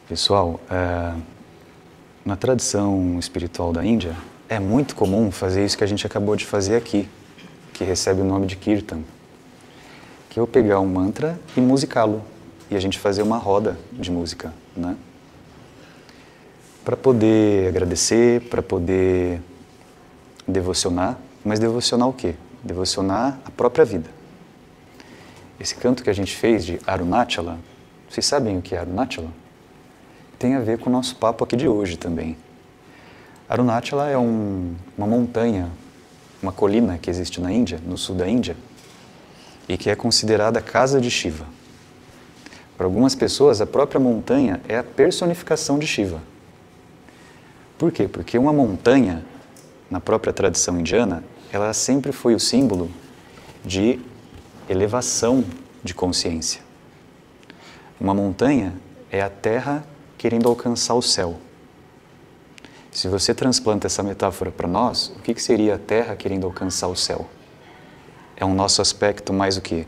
Pessoal, na tradição espiritual da Índia, é muito comum fazer isso que a gente acabou de fazer aqui, que recebe o nome de Kirtan, que é eu pegar um mantra e musicá-lo, e a gente fazer uma roda de música, né? Para poder agradecer, para poder devocionar, mas devocionar o quê? Devocionar a própria vida. Esse canto que a gente fez de Arunachala, vocês sabem o que é Arunachala? Tem a ver com o nosso papo aqui de hoje também. Arunachala é uma montanha, uma colina que existe na Índia, no sul da Índia, e que é considerada a casa de Shiva. Para algumas pessoas, a própria montanha é a personificação de Shiva. Por quê? Porque uma montanha, na própria tradição indiana, ela sempre foi o símbolo de elevação de consciência. Uma montanha é a terra querendo alcançar o céu. Se você transplanta essa metáfora para nós, o que seria a terra querendo alcançar o céu? É um nosso aspecto mais o quê?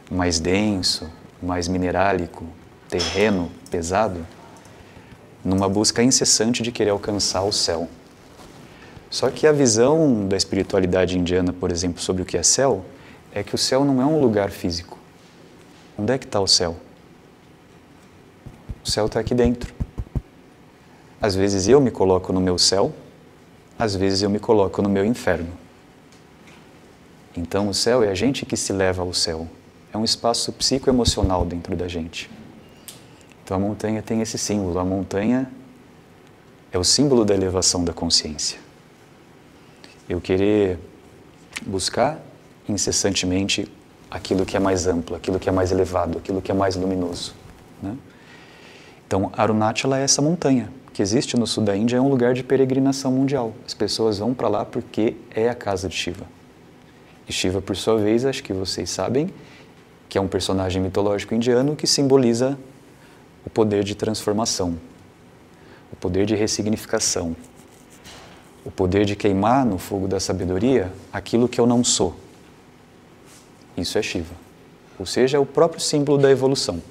Mais denso, mais minerálico, terreno, pesado, numa busca incessante de querer alcançar o céu. Só que a visão da espiritualidade indiana, por exemplo, sobre o que é céu, é que o céu não é um lugar físico. Onde é que está o céu? O céu está aqui dentro. Às vezes eu me coloco no meu céu, às vezes eu me coloco no meu inferno. Então o céu é a gente que se leva ao céu. É um espaço psicoemocional dentro da gente. Então a montanha tem esse símbolo. A montanha é o símbolo da elevação da consciência. Eu querer buscar incessantemente aquilo que é mais amplo, aquilo que é mais elevado, aquilo que é mais luminoso, né? Então, Arunachala é essa montanha que existe no sul da Índia, é um lugar de peregrinação mundial. As pessoas vão para lá porque é a casa de Shiva. E Shiva, por sua vez, acho que vocês sabem, que é um personagem mitológico indiano que simboliza o poder de transformação, o poder de ressignificação, o poder de queimar no fogo da sabedoria aquilo que eu não sou. Isso é Shiva. Ou seja, é o próprio símbolo da evolução.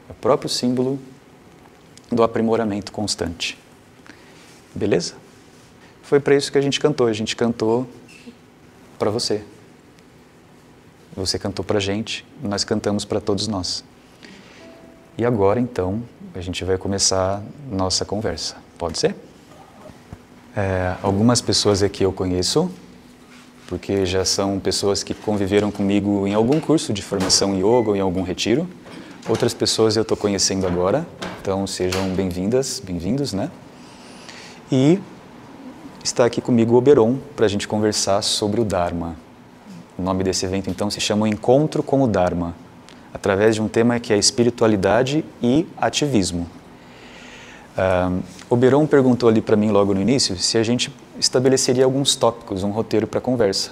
É o próprio símbolo do aprimoramento constante. Beleza? Foi para isso que a gente cantou. A gente cantou para você. Você cantou para a gente, nós cantamos para todos nós. E agora, então, a gente vai começar nossa conversa. Pode ser? Algumas pessoas aqui eu conheço, porque já são pessoas que conviveram comigo em algum curso de formação em yoga ou em algum retiro. Outras pessoas eu estou conhecendo agora, então sejam bem-vindas, bem-vindos, né? E está aqui comigo o Oberon para a gente conversar sobre o Dharma. O nome desse evento, então, se chama Encontro com o Dharma, através de um tema que é espiritualidade e ativismo. Oberon perguntou ali para mim logo no início se a gente estabeleceria alguns tópicos, um roteiro para a conversa.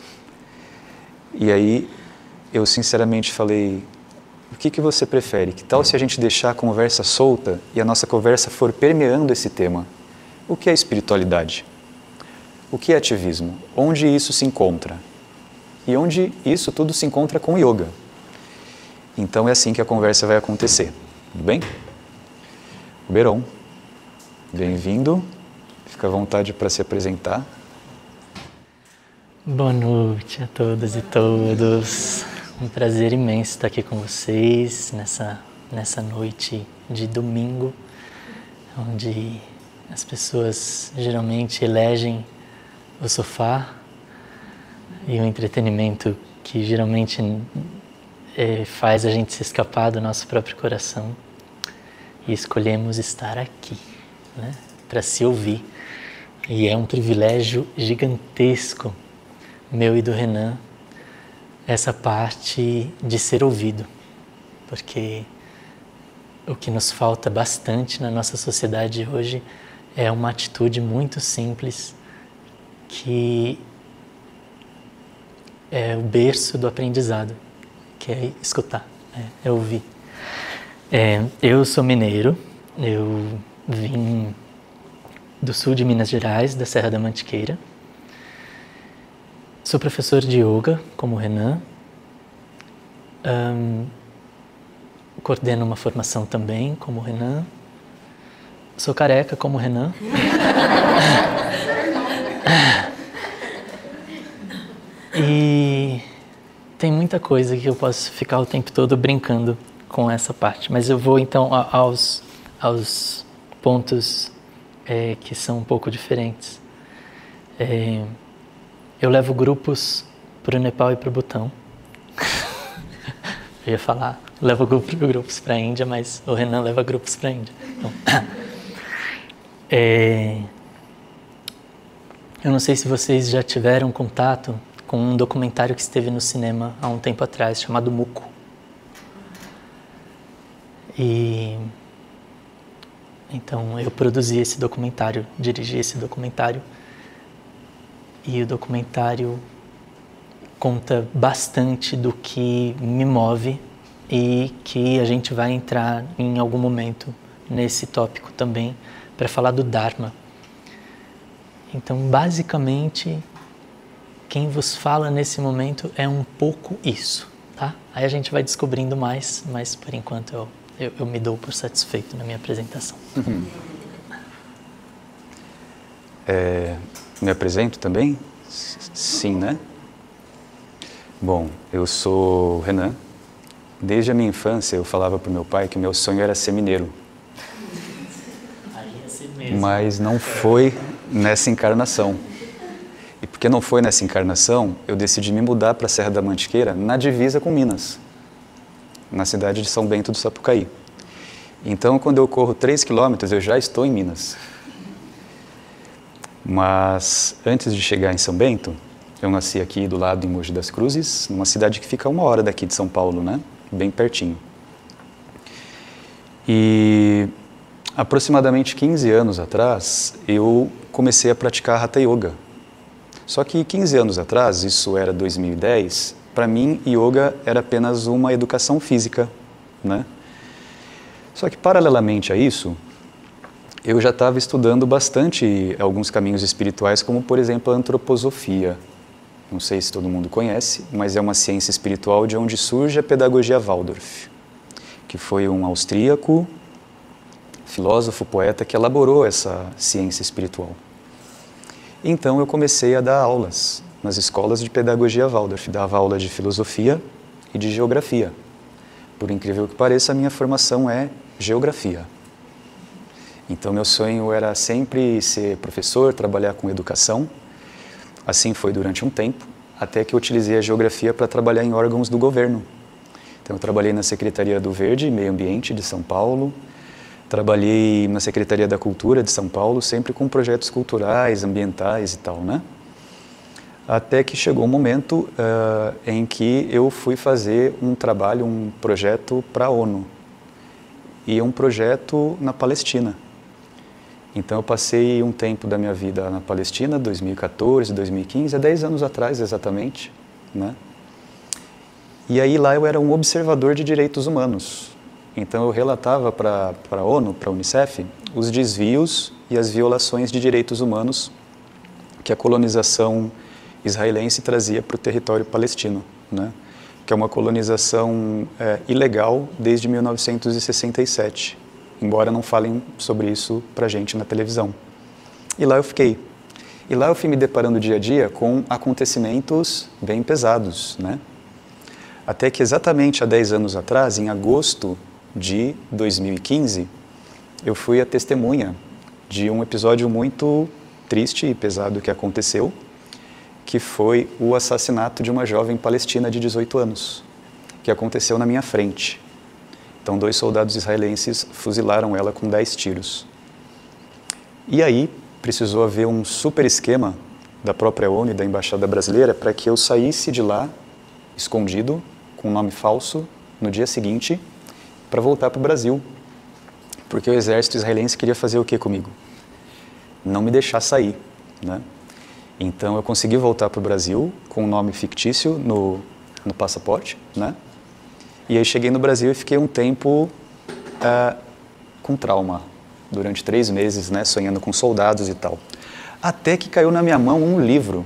E aí eu sinceramente falei, o que você prefere? Que tal se a gente deixar a conversa solta e a nossa conversa for permeando esse tema? O que é espiritualidade? O que é ativismo? Onde isso se encontra? E onde isso tudo se encontra com yoga? Então é assim que a conversa vai acontecer. Tudo bem? Oberon, bem-vindo. Fica à vontade para se apresentar. Boa noite a todas e todos. Um prazer imenso estar aqui com vocês nessa noite de domingo, onde as pessoas geralmente elegem o sofá e o entretenimento que geralmente faz a gente se escapar do nosso próprio coração, e escolhemos estar aqui, né, para se ouvir. E é um privilégio gigantesco, meu e do Renan, essa parte de ser ouvido, porque o que nos falta bastante na nossa sociedade hoje é uma atitude muito simples que é o berço do aprendizado, que é escutar, é ouvir. Eu sou mineiro, eu vim do sul de Minas Gerais, da Serra da Mantiqueira. Sou professor de yoga, como o Renan. coordeno uma formação também, como o Renan. Sou careca, como o Renan. E tem muita coisa que eu posso ficar o tempo todo brincando com essa parte. Mas eu vou, então, aos pontos que são um pouco diferentes. Eu levo grupos para o Nepal e para o Butão. Eu ia falar, levo grupos para a Índia, mas o Renan leva grupos para a Índia. Então, eu não sei se vocês já tiveram contato com um documentário que esteve no cinema há um tempo atrás, chamado Muco. Então, eu produzi esse documentário, dirigi esse documentário, e o documentário conta bastante do que me move e que a gente vai entrar em algum momento nesse tópico também para falar do Dharma. Então, basicamente, quem vos fala nesse momento é um pouco isso, tá? Aí a gente vai descobrindo mais, mas por enquanto eu me dou por satisfeito na minha apresentação. Me apresento também? Sim, né? Bom, eu sou o Renan. Desde a minha infância eu falava para o meu pai que meu sonho era ser mineiro. Aí é ser mesmo. Mas não foi nessa encarnação. E porque não foi nessa encarnação, eu decidi me mudar para a Serra da Mantiqueira, na divisa com Minas, na cidade de São Bento do Sapucaí. Então, quando eu corro 3 quilômetros, eu já estou em Minas. Mas, antes de chegar em São Bento, eu nasci aqui do lado em Mogi das Cruzes, numa cidade que fica a 1 hora daqui de São Paulo, né? Bem pertinho. E, aproximadamente 15 anos atrás, eu comecei a praticar Hatha Yoga. Só que 15 anos atrás, isso era 2010, para mim, yoga era apenas uma educação física, né? Só que, paralelamente a isso, eu já estava estudando bastante alguns caminhos espirituais, como, por exemplo, a antroposofia. Não sei se todo mundo conhece, mas é uma ciência espiritual de onde surge a pedagogia Waldorf, que foi um austríaco, filósofo, poeta, que elaborou essa ciência espiritual. Então eu comecei a dar aulas nas escolas de pedagogia Waldorf, dava aula de filosofia e de geografia. Por incrível que pareça, a minha formação é geografia. Então meu sonho era sempre ser professor, trabalhar com educação. Assim foi durante um tempo, até que eu utilizei a geografia para trabalhar em órgãos do governo. Então eu trabalhei na Secretaria do Verde e Meio Ambiente de São Paulo, trabalhei na Secretaria da Cultura de São Paulo, sempre com projetos culturais, ambientais e tal, né? Até que chegou um momento em que eu fui fazer um trabalho, um projeto para a ONU. E um projeto na Palestina. Então eu passei um tempo da minha vida na Palestina, 2014, 2015, há 10 anos atrás exatamente, né? E aí lá eu era um observador de direitos humanos. Então eu relatava para a ONU, para a Unicef, os desvios e as violações de direitos humanos que a colonização israelense trazia para o território palestino, né? Que é uma colonização ilegal desde 1967, embora não falem sobre isso para a gente na televisão. E lá eu fiquei. E lá eu fui me deparando dia a dia com acontecimentos bem pesados, né? Até que exatamente há 10 anos atrás, em agosto de 2015, eu fui a testemunha de um episódio muito triste e pesado que aconteceu, que foi o assassinato de uma jovem palestina de 18 anos, que aconteceu na minha frente. Então, 2 soldados israelenses fuzilaram ela com 10 tiros. E aí, precisou haver um super esquema da própria ONU e da Embaixada Brasileira para que eu saísse de lá, escondido, com um nome falso, no dia seguinte, para voltar para o Brasil. Porque o exército israelense queria fazer o que comigo? Não me deixar sair, né? Então eu consegui voltar para o Brasil com um nome fictício no passaporte, né? E aí cheguei no Brasil e fiquei um tempo com trauma, durante 3 meses, né? Sonhando com soldados e tal. Até que caiu na minha mão um livro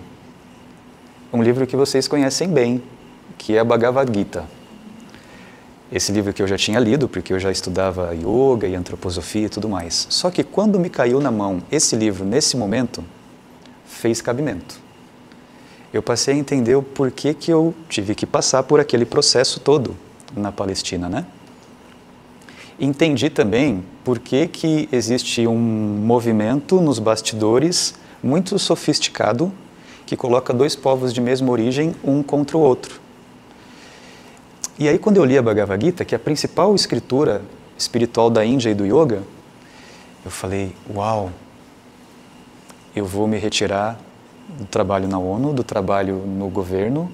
que vocês conhecem bem, que é a Bhagavad Gita. Esse livro que eu já tinha lido, porque eu já estudava yoga e antroposofia e tudo mais. Só que quando me caiu na mão esse livro, nesse momento, fez cabimento. Eu passei a entender o porquê que eu tive que passar por aquele processo todo na Palestina, né? Entendi também por que que existe um movimento nos bastidores muito sofisticado que coloca dois povos de mesma origem um contra o outro. E aí quando eu li a Bhagavad Gita, que é a principal escritura espiritual da Índia e do Yoga, eu falei, uau, eu vou me retirar do trabalho na ONU, do trabalho no governo,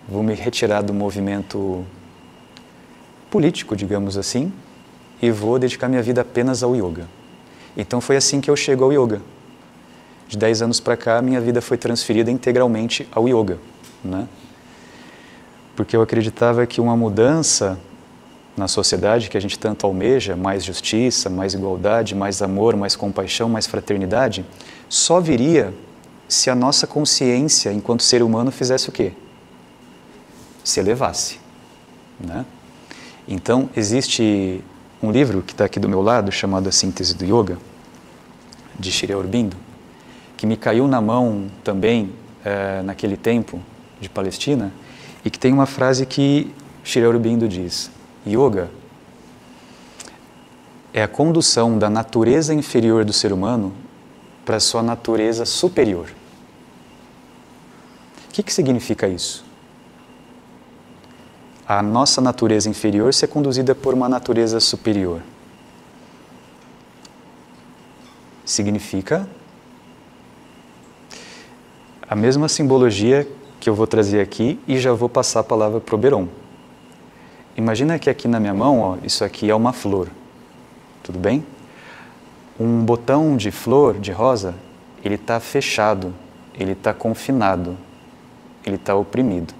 vou me retirar do movimento político, digamos assim, e vou dedicar minha vida apenas ao yoga. Então foi assim que eu chego ao yoga. De 10 anos para cá, minha vida foi transferida integralmente ao yoga, né? Porque eu acreditava que uma mudança na sociedade que a gente tanto almeja, mais justiça, mais igualdade, mais amor, mais compaixão, mais fraternidade, só viria se a nossa consciência, enquanto ser humano, fizesse o quê? Se elevasse, né? Então, existe um livro que está aqui do meu lado, chamado A Síntese do Yoga, de Sri Aurobindo, que me caiu na mão também naquele tempo de Palestina, e que tem uma frase que Sri Aurobindo diz: Yoga é a condução da natureza inferior do ser humano para a sua natureza superior. O que significa isso? A nossa natureza inferior ser conduzida por uma natureza superior. Significa a mesma simbologia que eu vou trazer aqui e já vou passar a palavra para o Oberon. Imagina que aqui na minha mão, ó, isso aqui é uma flor, tudo bem? Um botão de flor, de rosa, ele está fechado, ele está confinado, ele está oprimido.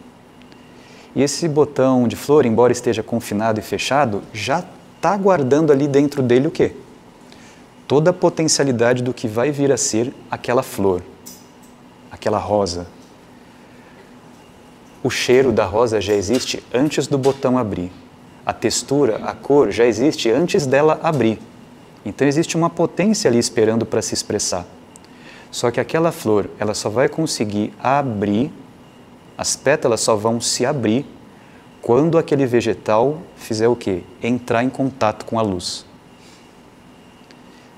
E esse botão de flor, embora esteja confinado e fechado, já está guardando ali dentro dele o quê? Toda a potencialidade do que vai vir a ser aquela flor, aquela rosa. O cheiro da rosa já existe antes do botão abrir. A textura, a cor já existe antes dela abrir. Então existe uma potência ali esperando para se expressar. Só que aquela flor, ela só vai conseguir abrir, as pétalas só vão se abrir quando aquele vegetal fizer o quê? Entrar em contato com a luz.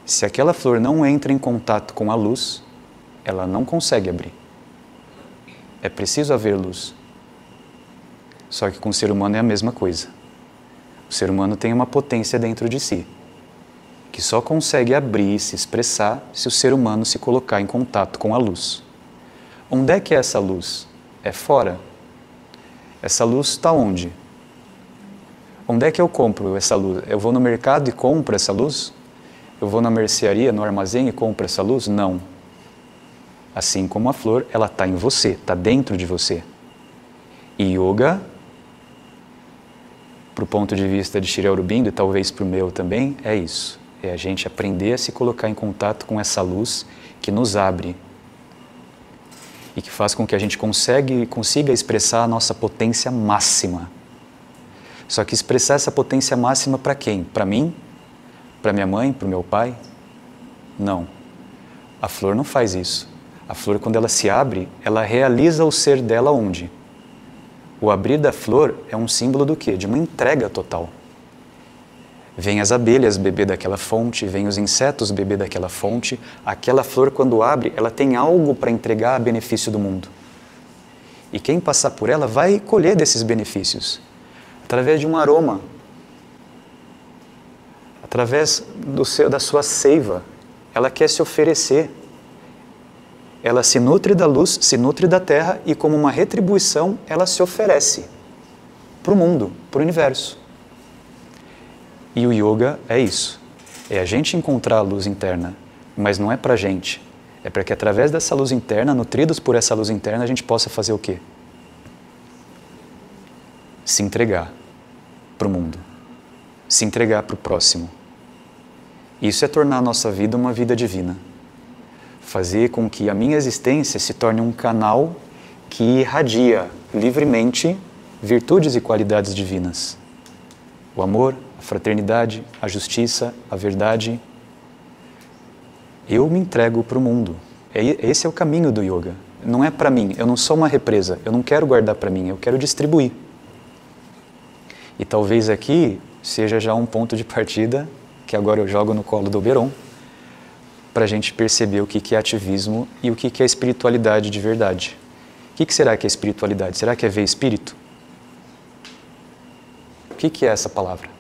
Se aquela flor não entra em contato com a luz, ela não consegue abrir. É preciso haver luz. Só que com o ser humano é a mesma coisa. O ser humano tem uma potência dentro de si, que só consegue abrir e se expressar se o ser humano se colocar em contato com a luz. Onde é que é essa luz? É fora. Essa luz está onde? Onde é que eu compro essa luz? Eu vou no mercado e compro essa luz? Eu vou na mercearia, no armazém e compro essa luz? Não. Assim como a flor, ela está em você, está dentro de você. E yoga, para o ponto de vista de Sri Aurobindo e talvez para o meu também, é isso. É a gente aprender a se colocar em contato com essa luz que nos abre e que faz com que a gente consiga expressar a nossa potência máxima. Só que expressar essa potência máxima para quem? Para mim? Para minha mãe? Para o meu pai? Não. A flor não faz isso. A flor, quando ela se abre, ela realiza o ser dela onde? O abrir da flor é um símbolo do quê? De uma entrega total. Vêm as abelhas beber daquela fonte, vêm os insetos beber daquela fonte. Aquela flor, quando abre, ela tem algo para entregar a benefício do mundo. E quem passar por ela vai colher desses benefícios. Através de um aroma. Através da sua seiva. Ela quer se oferecer. Ela se nutre da luz, se nutre da terra e, como uma retribuição, ela se oferece para o mundo, para o universo. E o yoga é isso. É a gente encontrar a luz interna, mas não é para a gente. É para que, através dessa luz interna, nutridos por essa luz interna, a gente possa fazer o quê? Se entregar para o mundo. Se entregar para o próximo. Isso é tornar a nossa vida uma vida divina. Fazer com que a minha existência se torne um canal que irradia livremente virtudes e qualidades divinas. O amor, a fraternidade, a justiça, a verdade. Eu me entrego para o mundo. Esse é o caminho do yoga. Não é para mim, eu não sou uma represa, eu não quero guardar para mim, eu quero distribuir. E talvez aqui seja já um ponto de partida, que agora eu jogo no colo do Oberon, para a gente perceber o que é ativismo e o que é espiritualidade de verdade. O que será que é espiritualidade? Será que é ver espírito? O que é essa palavra?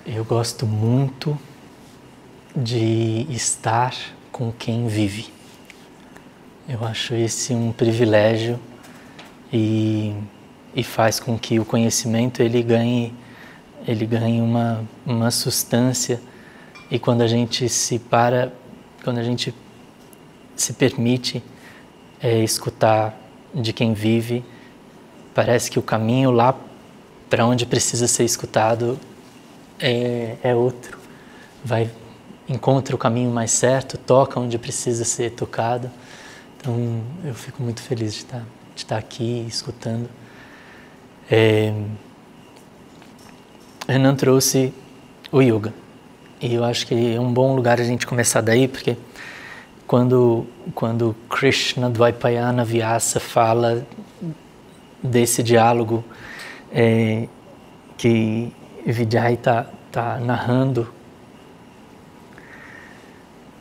Eu gosto muito de estar com quem vive. Eu acho esse um privilégio e faz com que o conhecimento ele ganhe uma substância, e quando a gente se permite escutar de quem vive, parece que o caminho lá para onde precisa ser escutado é outro. Encontra o caminho mais certo, toca onde precisa ser tocado. Então eu fico muito feliz de estar aqui escutando. Renan trouxe o yoga, e eu acho que é um bom lugar a gente começar daí, porque quando Krishna Dvaipayana Vyasa fala desse diálogo que Vijay está narrando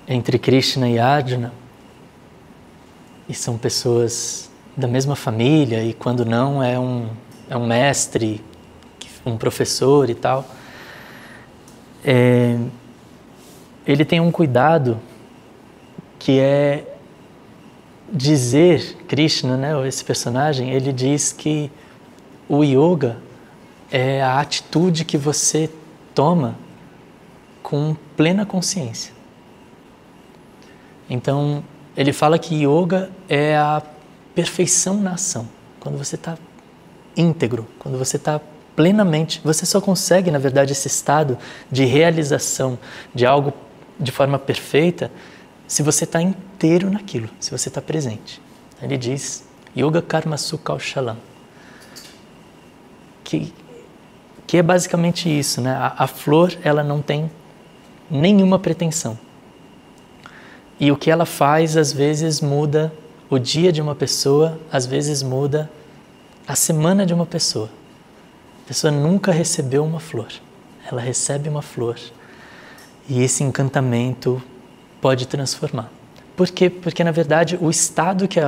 entre Krishna e Arjuna, e são pessoas da mesma família, e quando não é um mestre, um professor e tal, ele tem um cuidado que é dizer, Krishna, né, esse personagem, ele diz que o yoga é a atitude que você toma com plena consciência. Então, ele fala que yoga é a perfeição na ação. Quando você está íntegro, quando você está plenamente, você só consegue, na verdade, esse estado de realização de algo de forma perfeita se você está inteiro naquilo, se você está presente. Ele diz, Yoga Karma Sukaushalam, que é basicamente isso, né? A flor, ela não tem nenhuma pretensão. E o que ela faz, às vezes, muda o dia de uma pessoa, às vezes muda a semana de uma pessoa. A pessoa nunca recebeu uma flor. Ela recebe uma flor e esse encantamento pode transformar. Por quê? Porque, na verdade, o estado que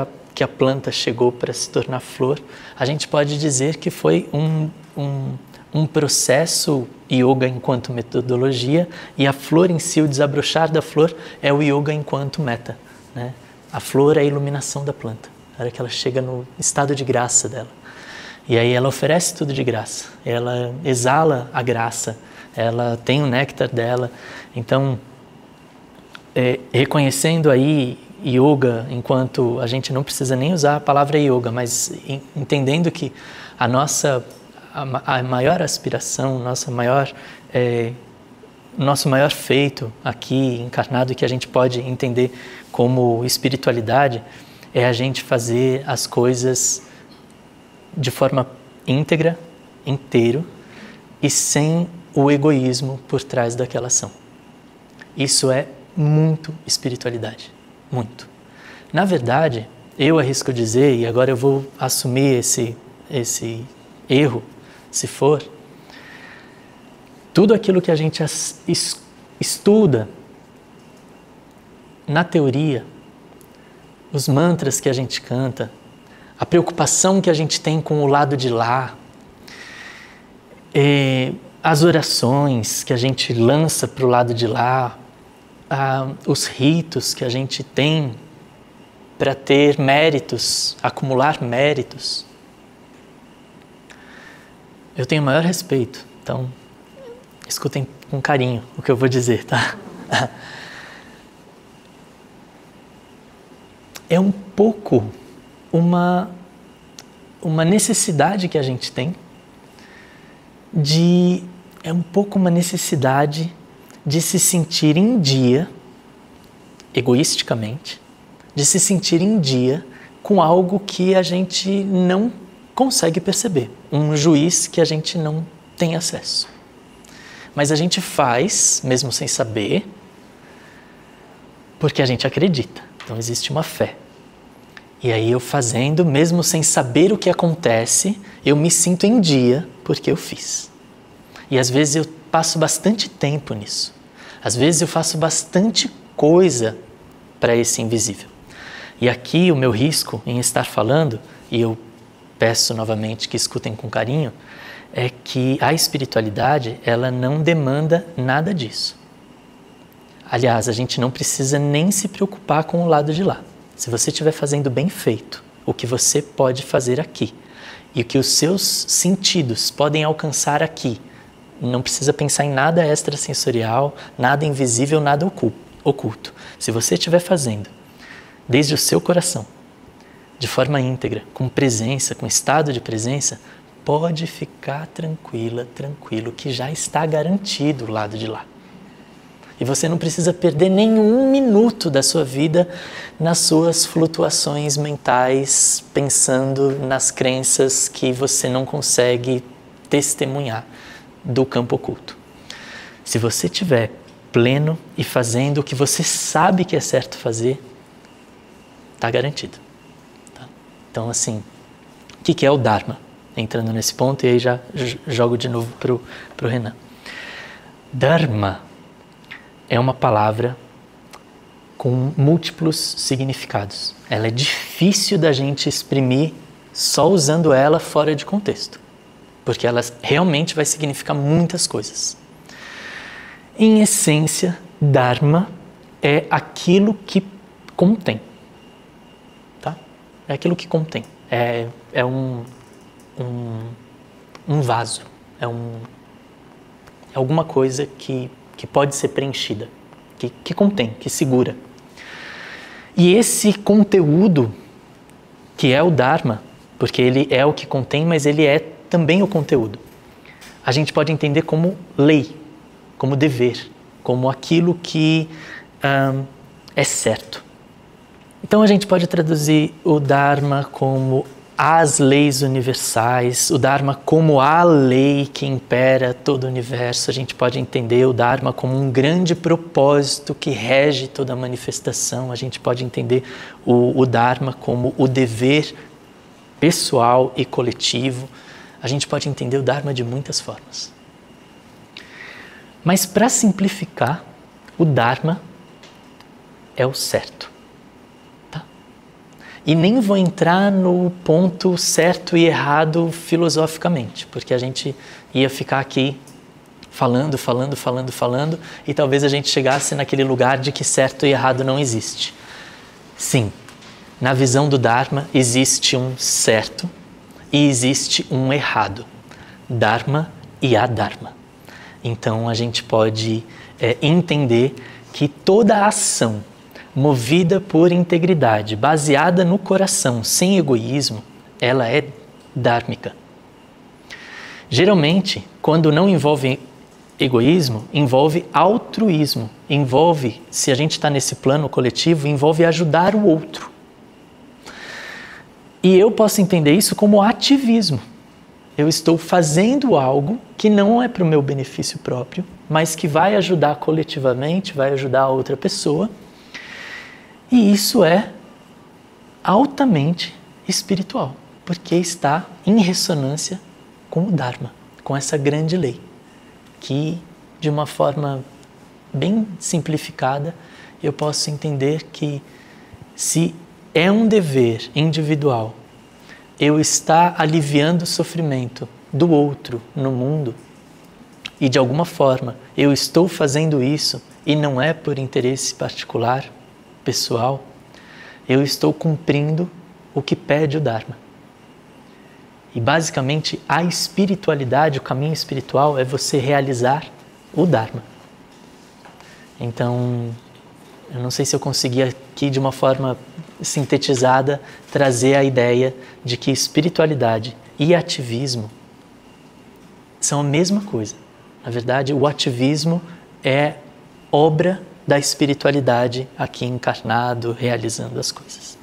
a planta chegou para se tornar flor, a gente pode dizer que foi um processo yoga enquanto metodologia, e a flor em si, o desabrochar da flor, é o yoga enquanto meta, né? A flor é a iluminação da planta, a hora que ela chega no estado de graça dela. E aí ela oferece tudo de graça, ela exala a graça, ela tem o néctar dela. Então, reconhecendo aí yoga enquanto, a gente não precisa nem usar a palavra yoga, mas entendendo que a maior aspiração, nosso maior feito aqui encarnado, que a gente pode entender como espiritualidade, é a gente fazer as coisas de forma íntegra, inteiro, e sem o egoísmo por trás daquela ação. Isso é muito espiritualidade, muito. Na verdade, eu arrisco dizer, e agora eu vou assumir esse erro, se for, tudo aquilo que a gente estuda na teoria, os mantras que a gente canta, a preocupação que a gente tem com o lado de lá, as orações que a gente lança para o lado de lá, os ritos que a gente tem para ter méritos, acumular méritos. Eu tenho o maior respeito, então escutem com carinho o que eu vou dizer, tá? É um pouco uma necessidade que a gente tem é um pouco uma necessidade de se sentir em dia, egoisticamente, de se sentir em dia com algo que a gente não consegue perceber, um juiz que a gente não tem acesso. Mas a gente faz, mesmo sem saber, porque a gente acredita. Então existe uma fé. E aí eu fazendo, mesmo sem saber o que acontece, eu me sinto em dia porque eu fiz. E às vezes eu passo bastante tempo nisso. Às vezes eu faço bastante coisa para esse invisível. E aqui o meu risco em estar falando, e eu peço novamente que escutem com carinho, é que a espiritualidade, ela não demanda nada disso. Aliás, a gente não precisa nem se preocupar com o lado de lá. Se você estiver fazendo bem feito, o que você pode fazer aqui, e o que os seus sentidos podem alcançar aqui, não precisa pensar em nada extrasensorial, nada invisível, nada oculto. Se você estiver fazendo desde o seu coração, de forma íntegra, com presença, com estado de presença, pode ficar tranquila, tranquilo, que já está garantido o lado de lá. E você não precisa perder nenhum minuto da sua vida nas suas flutuações mentais, pensando nas crenças que você não consegue testemunhar do campo oculto. Se você estiver pleno e fazendo o que você sabe que é certo fazer, está garantido. Tá? Então, assim, o que é o Dharma? Entrando nesse ponto, e aí já jogo de novo para o Renan. Dharma é uma palavra com múltiplos significados. Ela é difícil da gente exprimir só usando ela fora de contexto, porque ela realmente vai significar muitas coisas. Em essência, Dharma é aquilo que contém. Tá? É aquilo que contém. É um vaso. É alguma coisa que pode ser preenchida, que contém, que segura. E esse conteúdo, que é o Dharma, porque ele é o que contém, mas ele é também o conteúdo, a gente pode entender como lei, como dever, como aquilo que é certo. Então a gente pode traduzir o Dharma como as leis universais, o Dharma como a lei que impera todo o universo. A gente pode entender o Dharma como um grande propósito que rege toda a manifestação. A gente pode entender o Dharma como o dever pessoal e coletivo. A gente pode entender o Dharma de muitas formas. Mas para simplificar, o Dharma é o certo. E nem vou entrar no ponto certo e errado filosoficamente, porque a gente ia ficar aqui falando, e talvez a gente chegasse naquele lugar de que certo e errado não existe. Sim, na visão do Dharma existe um certo e existe um errado. Dharma e Adharma. Então a gente pode entender que toda ação movida por integridade, baseada no coração, sem egoísmo, ela é dhármica. Geralmente, quando não envolve egoísmo, envolve altruísmo, envolve, se a gente está nesse plano coletivo, envolve ajudar o outro. E eu posso entender isso como ativismo. Eu estou fazendo algo que não é para o meu benefício próprio, mas que vai ajudar coletivamente, vai ajudar a outra pessoa. E isso é altamente espiritual, porque está em ressonância com o Dharma, com essa grande lei, que de uma forma bem simplificada eu posso entender que se é um dever individual eu estar aliviando o sofrimento do outro no mundo, e de alguma forma eu estou fazendo isso e não é por interesse particular, pessoal, eu estou cumprindo o que pede o Dharma. E basicamente a espiritualidade, o caminho espiritual é você realizar o Dharma. Então, eu não sei se eu consegui aqui de uma forma sintetizada trazer a ideia de que espiritualidade e ativismo são a mesma coisa. Na verdade, o ativismo é obra da espiritualidade aqui encarnado, realizando as coisas.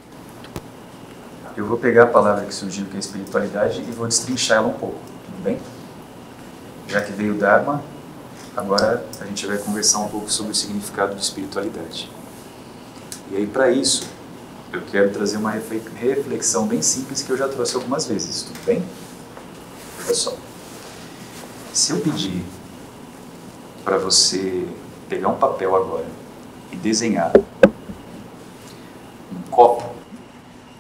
Eu vou pegar a palavra que surgiu, que é espiritualidade, e vou destrinchar ela um pouco, tudo bem? Já que veio o Dharma, agora a gente vai conversar um pouco sobre o significado de espiritualidade. E aí, para isso, eu quero trazer uma reflexão bem simples que eu já trouxe algumas vezes, tudo bem? Olha só. Se eu pedir para você pegar um papel agora e desenhar um copo,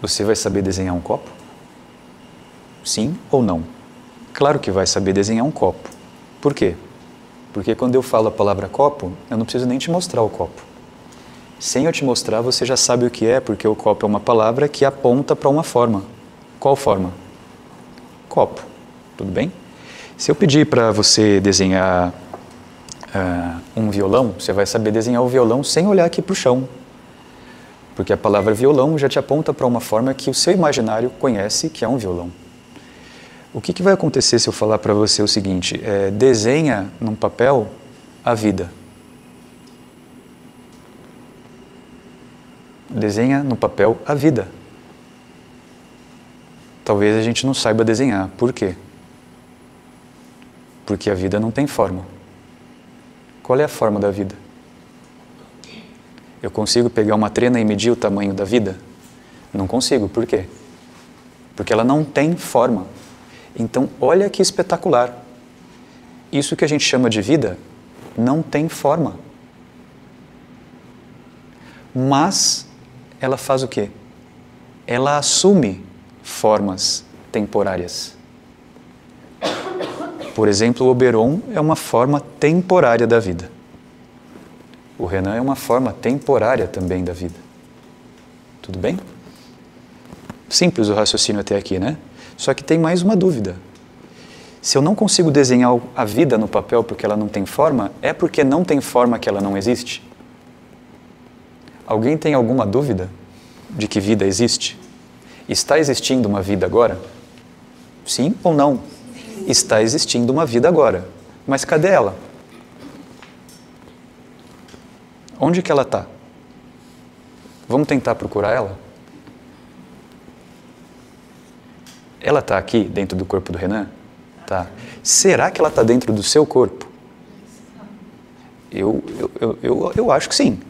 você vai saber desenhar um copo? Sim ou não? Claro que vai saber desenhar um copo. Por quê? Porque quando eu falo a palavra copo, eu não preciso nem te mostrar o copo. Sem eu te mostrar, você já sabe o que é, porque o copo é uma palavra que aponta para uma forma. Qual forma? Copo. Tudo bem? Se eu pedir para você desenhar um violão, você vai saber desenhar o violão sem olhar aqui para o chão. Porque a palavra violão já te aponta para uma forma que o seu imaginário conhece que é um violão. O que vai acontecer se eu falar para você o seguinte, desenha num papel a vida. Desenha no papel a vida. Talvez a gente não saiba desenhar. Por quê? Porque a vida não tem forma. Qual é a forma da vida? Eu consigo pegar uma trena e medir o tamanho da vida? Não consigo. Por quê? Porque ela não tem forma. Então, olha que espetacular. Isso que a gente chama de vida não tem forma. Mas ela faz o quê? Ela assume formas temporárias. Por exemplo, o Oberon é uma forma temporária da vida. O Renan é uma forma temporária também da vida. Tudo bem? Simples o raciocínio até aqui, né? Só que tem mais uma dúvida. Se eu não consigo desenhar a vida no papel porque ela não tem forma, é porque não tem forma que ela não existe? Alguém tem alguma dúvida de que vida existe? Está existindo uma vida agora? Sim ou não? Está existindo uma vida agora. Mas cadê ela? Onde que ela está? Vamos tentar procurar ela? Ela está aqui dentro do corpo do Renan? Tá. Será que ela está dentro do seu corpo? Eu acho que sim.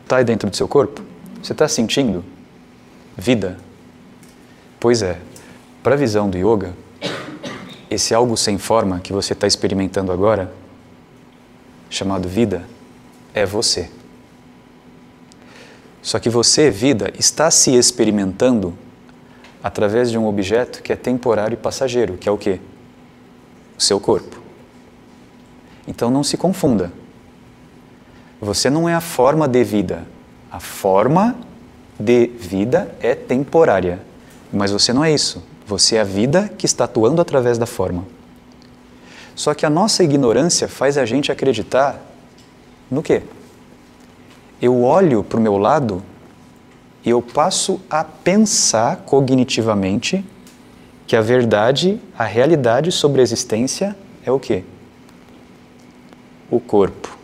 Está aí dentro do seu corpo? Você está sentindo vida? Pois é. Para a visão do yoga, esse algo sem forma que você está experimentando agora, chamado vida, é você. Só que você, vida, está se experimentando através de um objeto que é temporário e passageiro, que é o quê? O seu corpo. Então não se confunda. Você não é a forma de vida. A forma de vida é temporária. Mas você não é isso. Você é a vida que está atuando através da forma. Só que a nossa ignorância faz a gente acreditar no quê? Eu olho para o meu lado e eu passo a pensar cognitivamente que a verdade, a realidade sobre a existência é o quê? O corpo.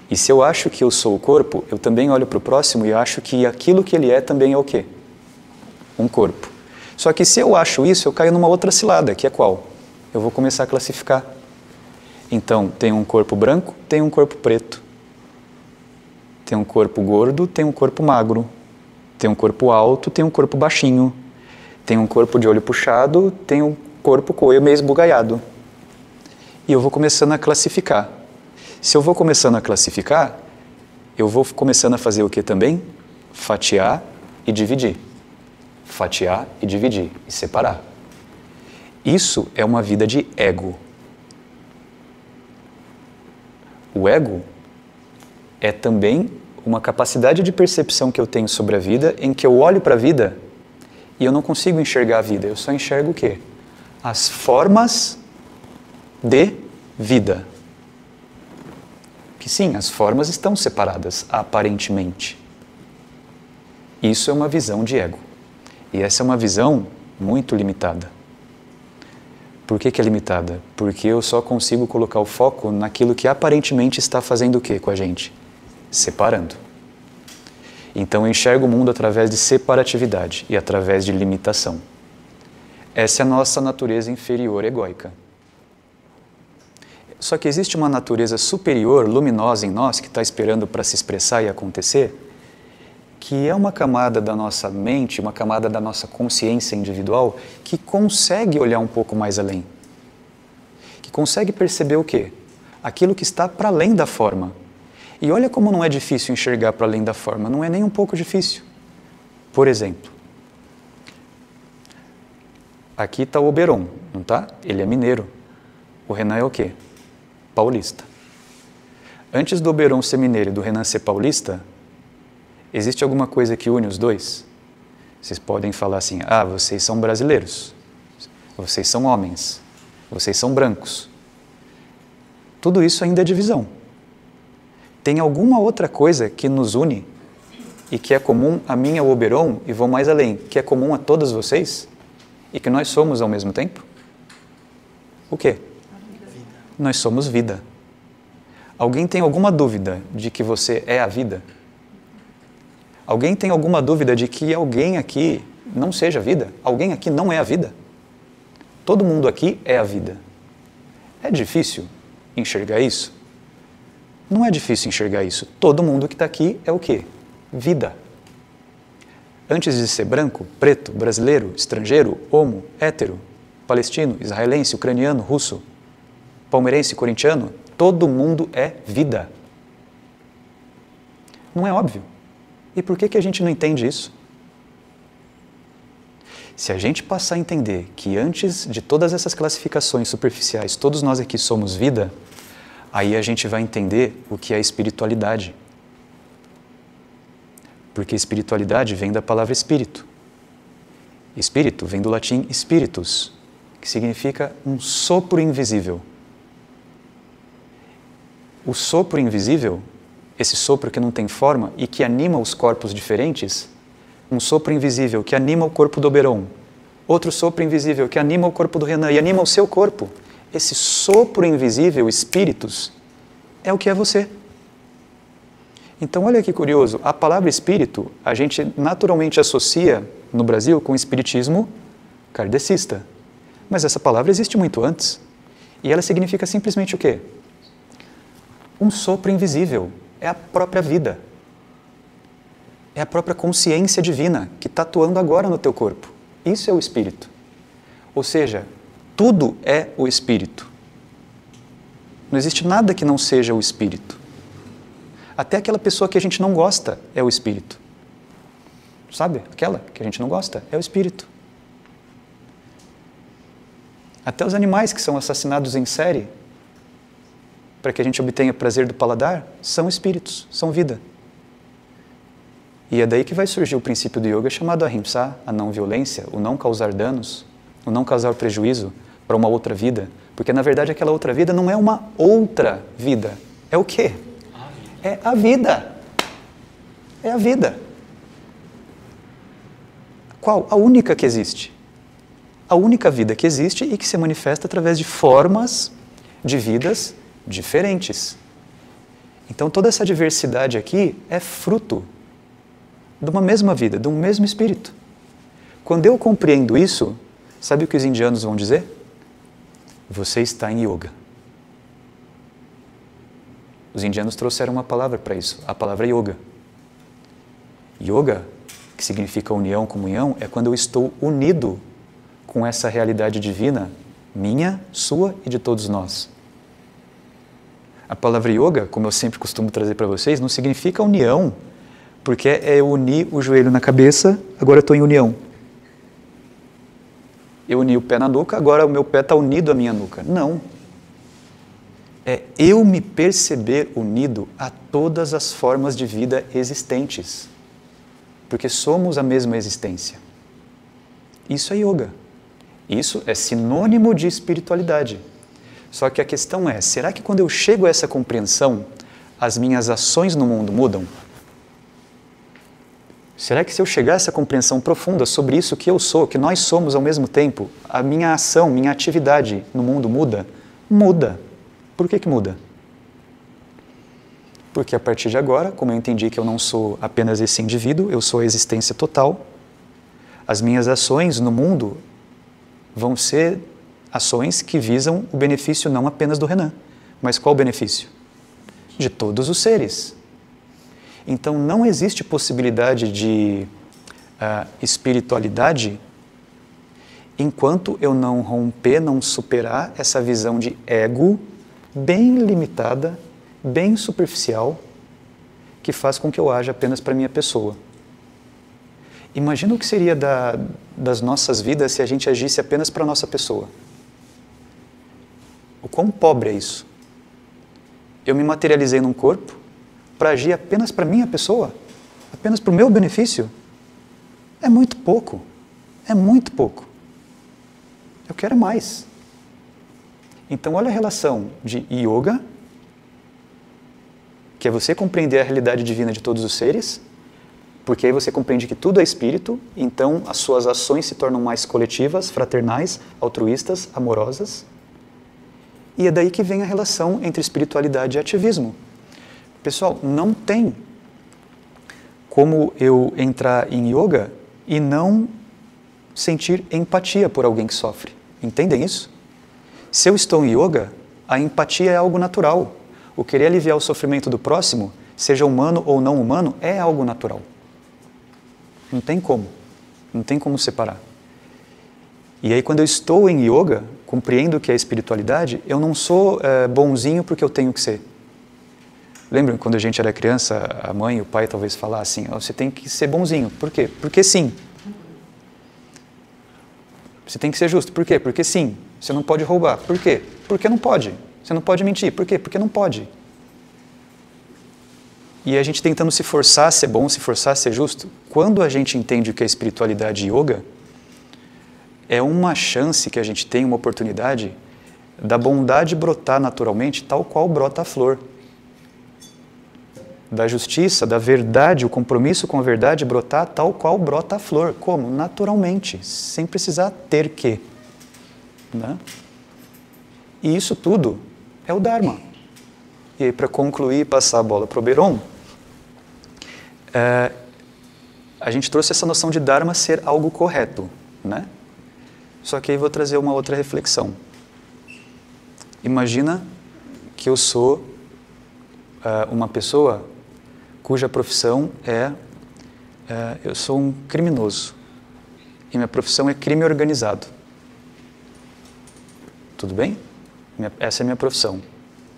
E se eu acho que eu sou o corpo, eu também olho para o próximo e acho que aquilo que ele é também é o quê? Um corpo. Só que se eu acho isso, eu caio numa outra cilada, que é qual? Eu vou começar a classificar. Então, tem um corpo branco, tem um corpo preto. Tem um corpo gordo, tem um corpo magro. Tem um corpo alto, tem um corpo baixinho. Tem um corpo de olho puxado, tem um corpo com o olho meio esbugalhado. E eu vou começando a classificar. Se eu vou começando a classificar, eu vou começando a fazer o que também? Fatiar e dividir. Fatiar e dividir, e separar. Isso é uma vida de ego. O ego é também uma capacidade de percepção que eu tenho sobre a vida, em que eu olho para a vida e eu não consigo enxergar a vida, eu só enxergo o quê? As formas de vida. Que sim, as formas estão separadas, aparentemente. Isso é uma visão de ego. E essa é uma visão muito limitada. Por que é limitada? Porque eu só consigo colocar o foco naquilo que aparentemente está fazendo o quê com a gente? Separando. Então eu enxergo o mundo através de separatividade e através de limitação. Essa é a nossa natureza inferior egóica. Só que existe uma natureza superior, luminosa em nós, que está esperando para se expressar e acontecer, que é uma camada da nossa mente, uma camada da nossa consciência individual, que consegue olhar um pouco mais além. Que consegue perceber o quê? Aquilo que está para além da forma. E olha como não é difícil enxergar para além da forma, não é nem um pouco difícil. Por exemplo, aqui está o Oberon, não está? Ele é mineiro. O Renan é o quê? Paulista. Antes do Oberon ser mineiro e do Renan ser paulista, existe alguma coisa que une os dois? Vocês podem falar assim, ah, vocês são brasileiros, vocês são homens, vocês são brancos. Tudo isso ainda é divisão. Tem alguma outra coisa que nos une e que é comum a mim e ao Oberon, e vou mais além, que é comum a todos vocês e que nós somos ao mesmo tempo? O quê? Vida. Nós somos vida. Alguém tem alguma dúvida de que você é a vida? Alguém tem alguma dúvida de que alguém aqui não seja a vida? Alguém aqui não é a vida? Todo mundo aqui é a vida. É difícil enxergar isso? Não é difícil enxergar isso. Todo mundo que está aqui é o quê? Vida. Antes de ser branco, preto, brasileiro, estrangeiro, homo, hétero, palestino, israelense, ucraniano, russo, palmeirense, corintiano, todo mundo é vida. Não é óbvio? E por que a gente não entende isso? Se a gente passar a entender que antes de todas essas classificações superficiais, todos nós aqui somos vida, aí a gente vai entender o que é espiritualidade. Porque espiritualidade vem da palavra espírito. Espírito vem do latim spiritus, que significa um sopro invisível. O sopro invisível, esse sopro que não tem forma e que anima os corpos diferentes, um sopro invisível que anima o corpo do Oberon, outro sopro invisível que anima o corpo do Renan e anima o seu corpo. Esse sopro invisível, espíritus, é o que é você. Então, olha que curioso, a palavra espírito, a gente naturalmente associa no Brasil com o espiritismo kardecista. Mas essa palavra existe muito antes. E ela significa simplesmente o quê? Um sopro invisível. É a própria vida. É a própria consciência divina que está atuando agora no teu corpo. Isso é o espírito. Ou seja, tudo é o espírito. Não existe nada que não seja o espírito. Até aquela pessoa que a gente não gosta é o espírito. Sabe? Aquela que a gente não gosta é o espírito. Até os animais que são assassinados em série, para que a gente obtenha prazer do paladar, são espíritos, são vida. E é daí que vai surgir o princípio do yoga chamado ahimsa, a não violência, o não causar danos, o não causar prejuízo para uma outra vida. Porque, na verdade, aquela outra vida não é uma outra vida. É o quê? É a vida. É a vida. Qual? A única que existe. A única vida que existe e que se manifesta através de formas de vidas diferentes. Então, toda essa diversidade aqui é fruto de uma mesma vida, de um mesmo espírito. Quando eu compreendo isso, sabe o que os indianos vão dizer? Você está em yoga. Os indianos trouxeram uma palavra para isso, a palavra yoga. Yoga, que significa união, comunhão, é quando eu estou unido com essa realidade divina, minha, sua e de todos nós. A palavra yoga, como eu sempre costumo trazer para vocês, não significa união, porque é eu unir o joelho na cabeça, agora eu estou em união. Eu uni o pé na nuca, agora o meu pé está unido à minha nuca. Não. É eu me perceber unido a todas as formas de vida existentes. Porque somos a mesma existência. Isso é yoga. Isso é sinônimo de espiritualidade. Só que a questão é, será que quando eu chego a essa compreensão, as minhas ações no mundo mudam? Será que se eu chegar a essa compreensão profunda sobre isso que eu sou, que nós somos ao mesmo tempo, a minha ação, minha atividade no mundo muda? Muda. Por que muda? Porque a partir de agora, como eu entendi que eu não sou apenas esse indivíduo, eu sou a existência total, as minhas ações no mundo vão ser ações que visam o benefício não apenas do Renan. Mas qual o benefício? De todos os seres. Então não existe possibilidade de espiritualidade enquanto eu não romper, não superar essa visão de ego bem limitada, bem superficial, que faz com que eu haja apenas para a minha pessoa. Imagina o que seria das nossas vidas se a gente agisse apenas para a nossa pessoa. O quão pobre é isso? Eu me materializei num corpo para agir apenas para a minha pessoa, apenas para o meu benefício. É muito pouco. É muito pouco. Eu quero mais. Então, olha a relação de yoga, que é você compreender a realidade divina de todos os seres, porque aí você compreende que tudo é espírito, então as suas ações se tornam mais coletivas, fraternais, altruístas, amorosas. E é daí que vem a relação entre espiritualidade e ativismo. Pessoal, não tem como eu entrar em yoga e não sentir empatia por alguém que sofre. Entendem isso? Se eu estou em yoga, a empatia é algo natural. O querer aliviar o sofrimento do próximo, seja humano ou não humano, é algo natural. Não tem como separar. E aí quando eu estou em yoga, compreendo o que é espiritualidade, eu não sou bonzinho porque eu tenho que ser. Lembram quando a gente era criança, a mãe e o pai talvez falassem, você tem que ser bonzinho. Por quê? Porque sim. Você tem que ser justo. Por quê? Porque sim. Você não pode roubar. Por quê? Porque não pode. Você não pode mentir. Por quê? Porque não pode. E a gente tentando se forçar a ser bom, se forçar a ser justo. Quando a gente entende o que é espiritualidade e yoga, é uma chance que a gente tem, uma oportunidade da bondade brotar naturalmente, tal qual brota a flor. Da justiça, da verdade, o compromisso com a verdade brotar tal qual brota a flor. Como? Naturalmente, sem precisar ter que. Né? E isso tudo é o Dharma. E aí, para concluir e passar a bola para o Beron, a gente trouxe essa noção de Dharma ser algo correto, né? Só que aí vou trazer uma outra reflexão. Imagina que eu sou uma pessoa cuja profissão eu sou um criminoso. E minha profissão é crime organizado. Tudo bem? Essa é a minha profissão.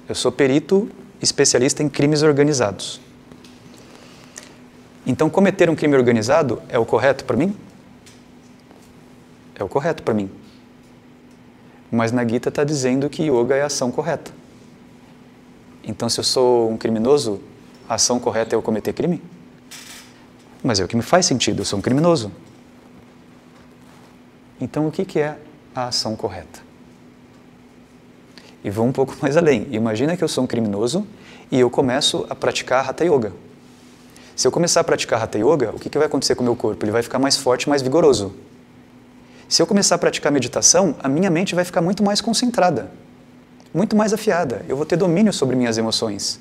Eu sou perito especialista em crimes organizados. Então, cometer um crime organizado é o correto para mim? É o correto para mim. Mas na Gita está dizendo que yoga é a ação correta. Então, se eu sou um criminoso, a ação correta é eu cometer crime? Mas é o que me faz sentido, eu sou um criminoso. Então, o que é a ação correta? E vou um pouco mais além. Imagina que eu sou um criminoso e eu começo a praticar Hatha Yoga. Se eu começar a praticar Hatha Yoga, o que vai acontecer com o meu corpo? Ele vai ficar mais forte, mais vigoroso. Se eu começar a praticar meditação, a minha mente vai ficar muito mais concentrada, muito mais afiada. Eu vou ter domínio sobre minhas emoções.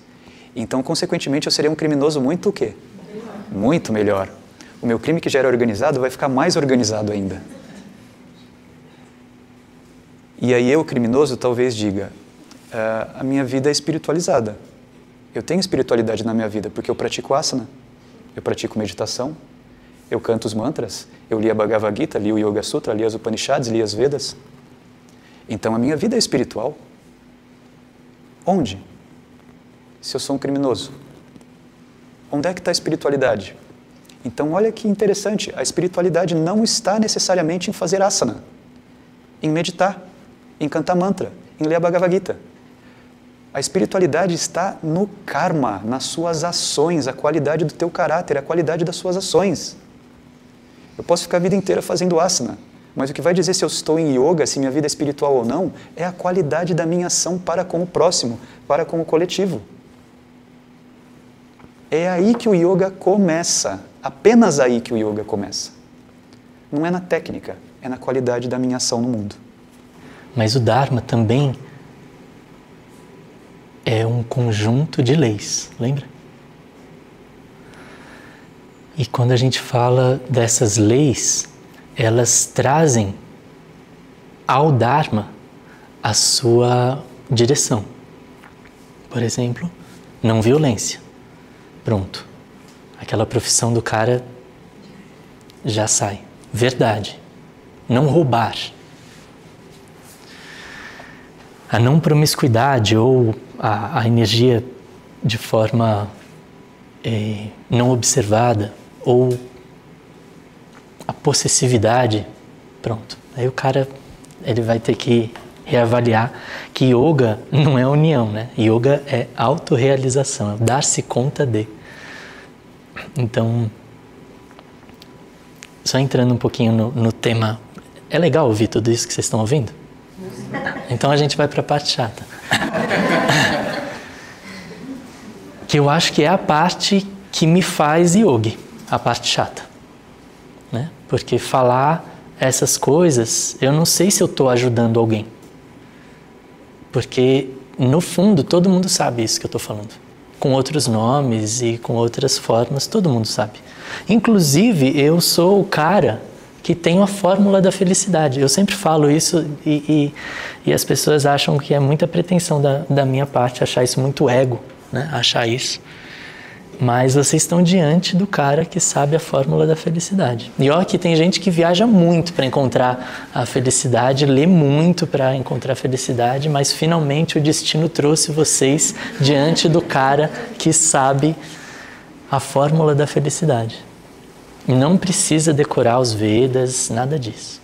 Então, consequentemente, eu serei um criminoso muito o quê? Muito melhor. O meu crime que já era organizado vai ficar mais organizado ainda. E aí eu, criminoso, talvez diga, a minha vida é espiritualizada. Eu tenho espiritualidade na minha vida porque eu pratico asana, eu pratico meditação, eu canto os mantras, eu li a Bhagavad Gita, li o Yoga Sutra, li as Upanishads, li as Vedas. Então a minha vida é espiritual. Onde? Se eu sou um criminoso. Onde é que está a espiritualidade? Então olha que interessante, a espiritualidade não está necessariamente em fazer asana, em meditar, em cantar mantra, em ler a Bhagavad Gita. A espiritualidade está no karma, nas suas ações, a qualidade do teu caráter, a qualidade das suas ações. Eu posso ficar a vida inteira fazendo asana, mas o que vai dizer se eu estou em yoga, se minha vida é espiritual ou não, é a qualidade da minha ação para com o próximo, para com o coletivo. É aí que o yoga começa, apenas aí que o yoga começa. Não é na técnica, é na qualidade da minha ação no mundo. Mas o Dharma também é um conjunto de leis, lembra? E quando a gente fala dessas leis, elas trazem ao Dharma a sua direção. Por exemplo, não violência. Pronto. Aquela profissão do cara já sai. Verdade. Não roubar. A não promiscuidade ou a energia de forma não observada ou a possessividade, pronto. Aí o cara ele vai ter que reavaliar que yoga não é união, né? Yoga é autorrealização, é dar-se conta de. Então, só entrando um pouquinho no tema, é legal ouvir tudo isso que vocês estão ouvindo? Então a gente vai para a parte chata. Que eu acho que é a parte que me faz yogi, a parte chata. Né? Porque falar essas coisas, eu não sei se eu estou ajudando alguém. Porque, no fundo, todo mundo sabe isso que eu estou falando. Com outros nomes e com outras formas, todo mundo sabe. Inclusive, eu sou o cara que tem a fórmula da felicidade. Eu sempre falo isso e as pessoas acham que é muita pretensão da minha parte, achar isso muito ego, né? Achar isso. Mas vocês estão diante do cara que sabe a fórmula da felicidade. E ó, que tem gente que viaja muito para encontrar a felicidade, lê muito para encontrar a felicidade, mas finalmente o destino trouxe vocês diante do cara que sabe a fórmula da felicidade. E não precisa decorar os Vedas, nada disso.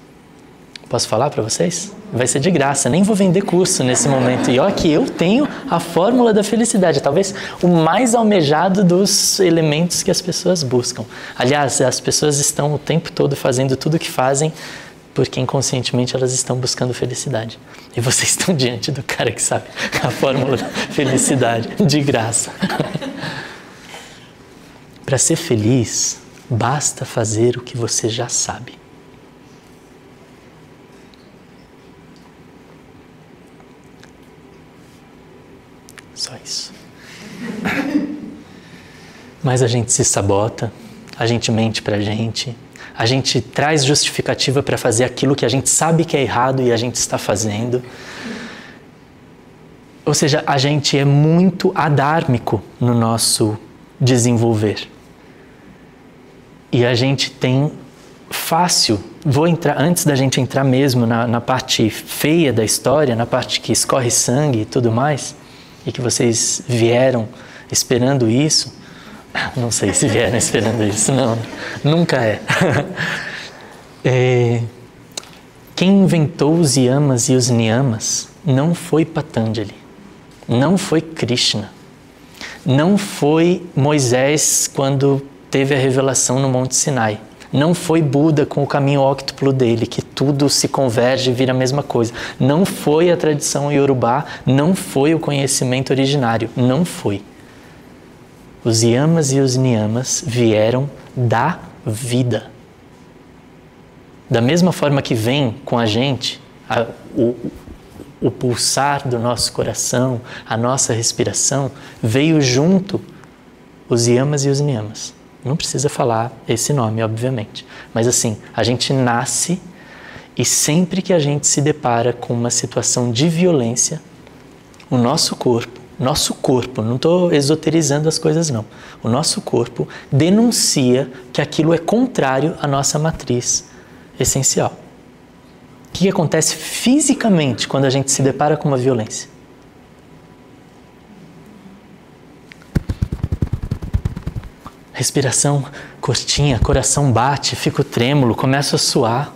Posso falar para vocês? Vai ser de graça, nem vou vender curso nesse momento. E ó, que eu tenho a fórmula da felicidade, talvez o mais almejado dos elementos que as pessoas buscam. Aliás, as pessoas estão o tempo todo fazendo tudo o que fazem porque inconscientemente elas estão buscando felicidade. E vocês estão diante do cara que sabe a fórmula da felicidade, de graça. Para ser feliz, basta fazer o que você já sabe. Só isso. Mas a gente se sabota, a gente mente pra gente, a gente traz justificativa para fazer aquilo que a gente sabe que é errado e a gente está fazendo. Ou seja, a gente é muito adármico no nosso desenvolver. E a gente tem fácil, vou entrar, antes da gente entrar mesmo na parte feia da história, na parte que escorre sangue e tudo mais, e que vocês vieram esperando isso, não sei se vieram esperando isso, não, nunca é. Quem inventou os yamas e os niyamas não foi Patanjali, não foi Krishna, não foi Moisés quando teve a revelação no Monte Sinai. Não foi Buda com o caminho óctuplo dele, que tudo se converge e vira a mesma coisa. Não foi a tradição Yorubá, não foi o conhecimento originário, não foi. Os yamas e os niyamas vieram da vida. Da mesma forma que vem com a gente o pulsar do nosso coração, a nossa respiração, veio junto os yamas e os niyamas. Não precisa falar esse nome, obviamente. Mas assim, a gente nasce e sempre que a gente se depara com uma situação de violência, o nosso corpo, não estou esoterizando as coisas não, o nosso corpo denuncia que aquilo é contrário à nossa matriz essencial. O que acontece fisicamente quando a gente se depara com uma violência? Respiração curtinha, coração bate, fico trêmulo, começo a suar.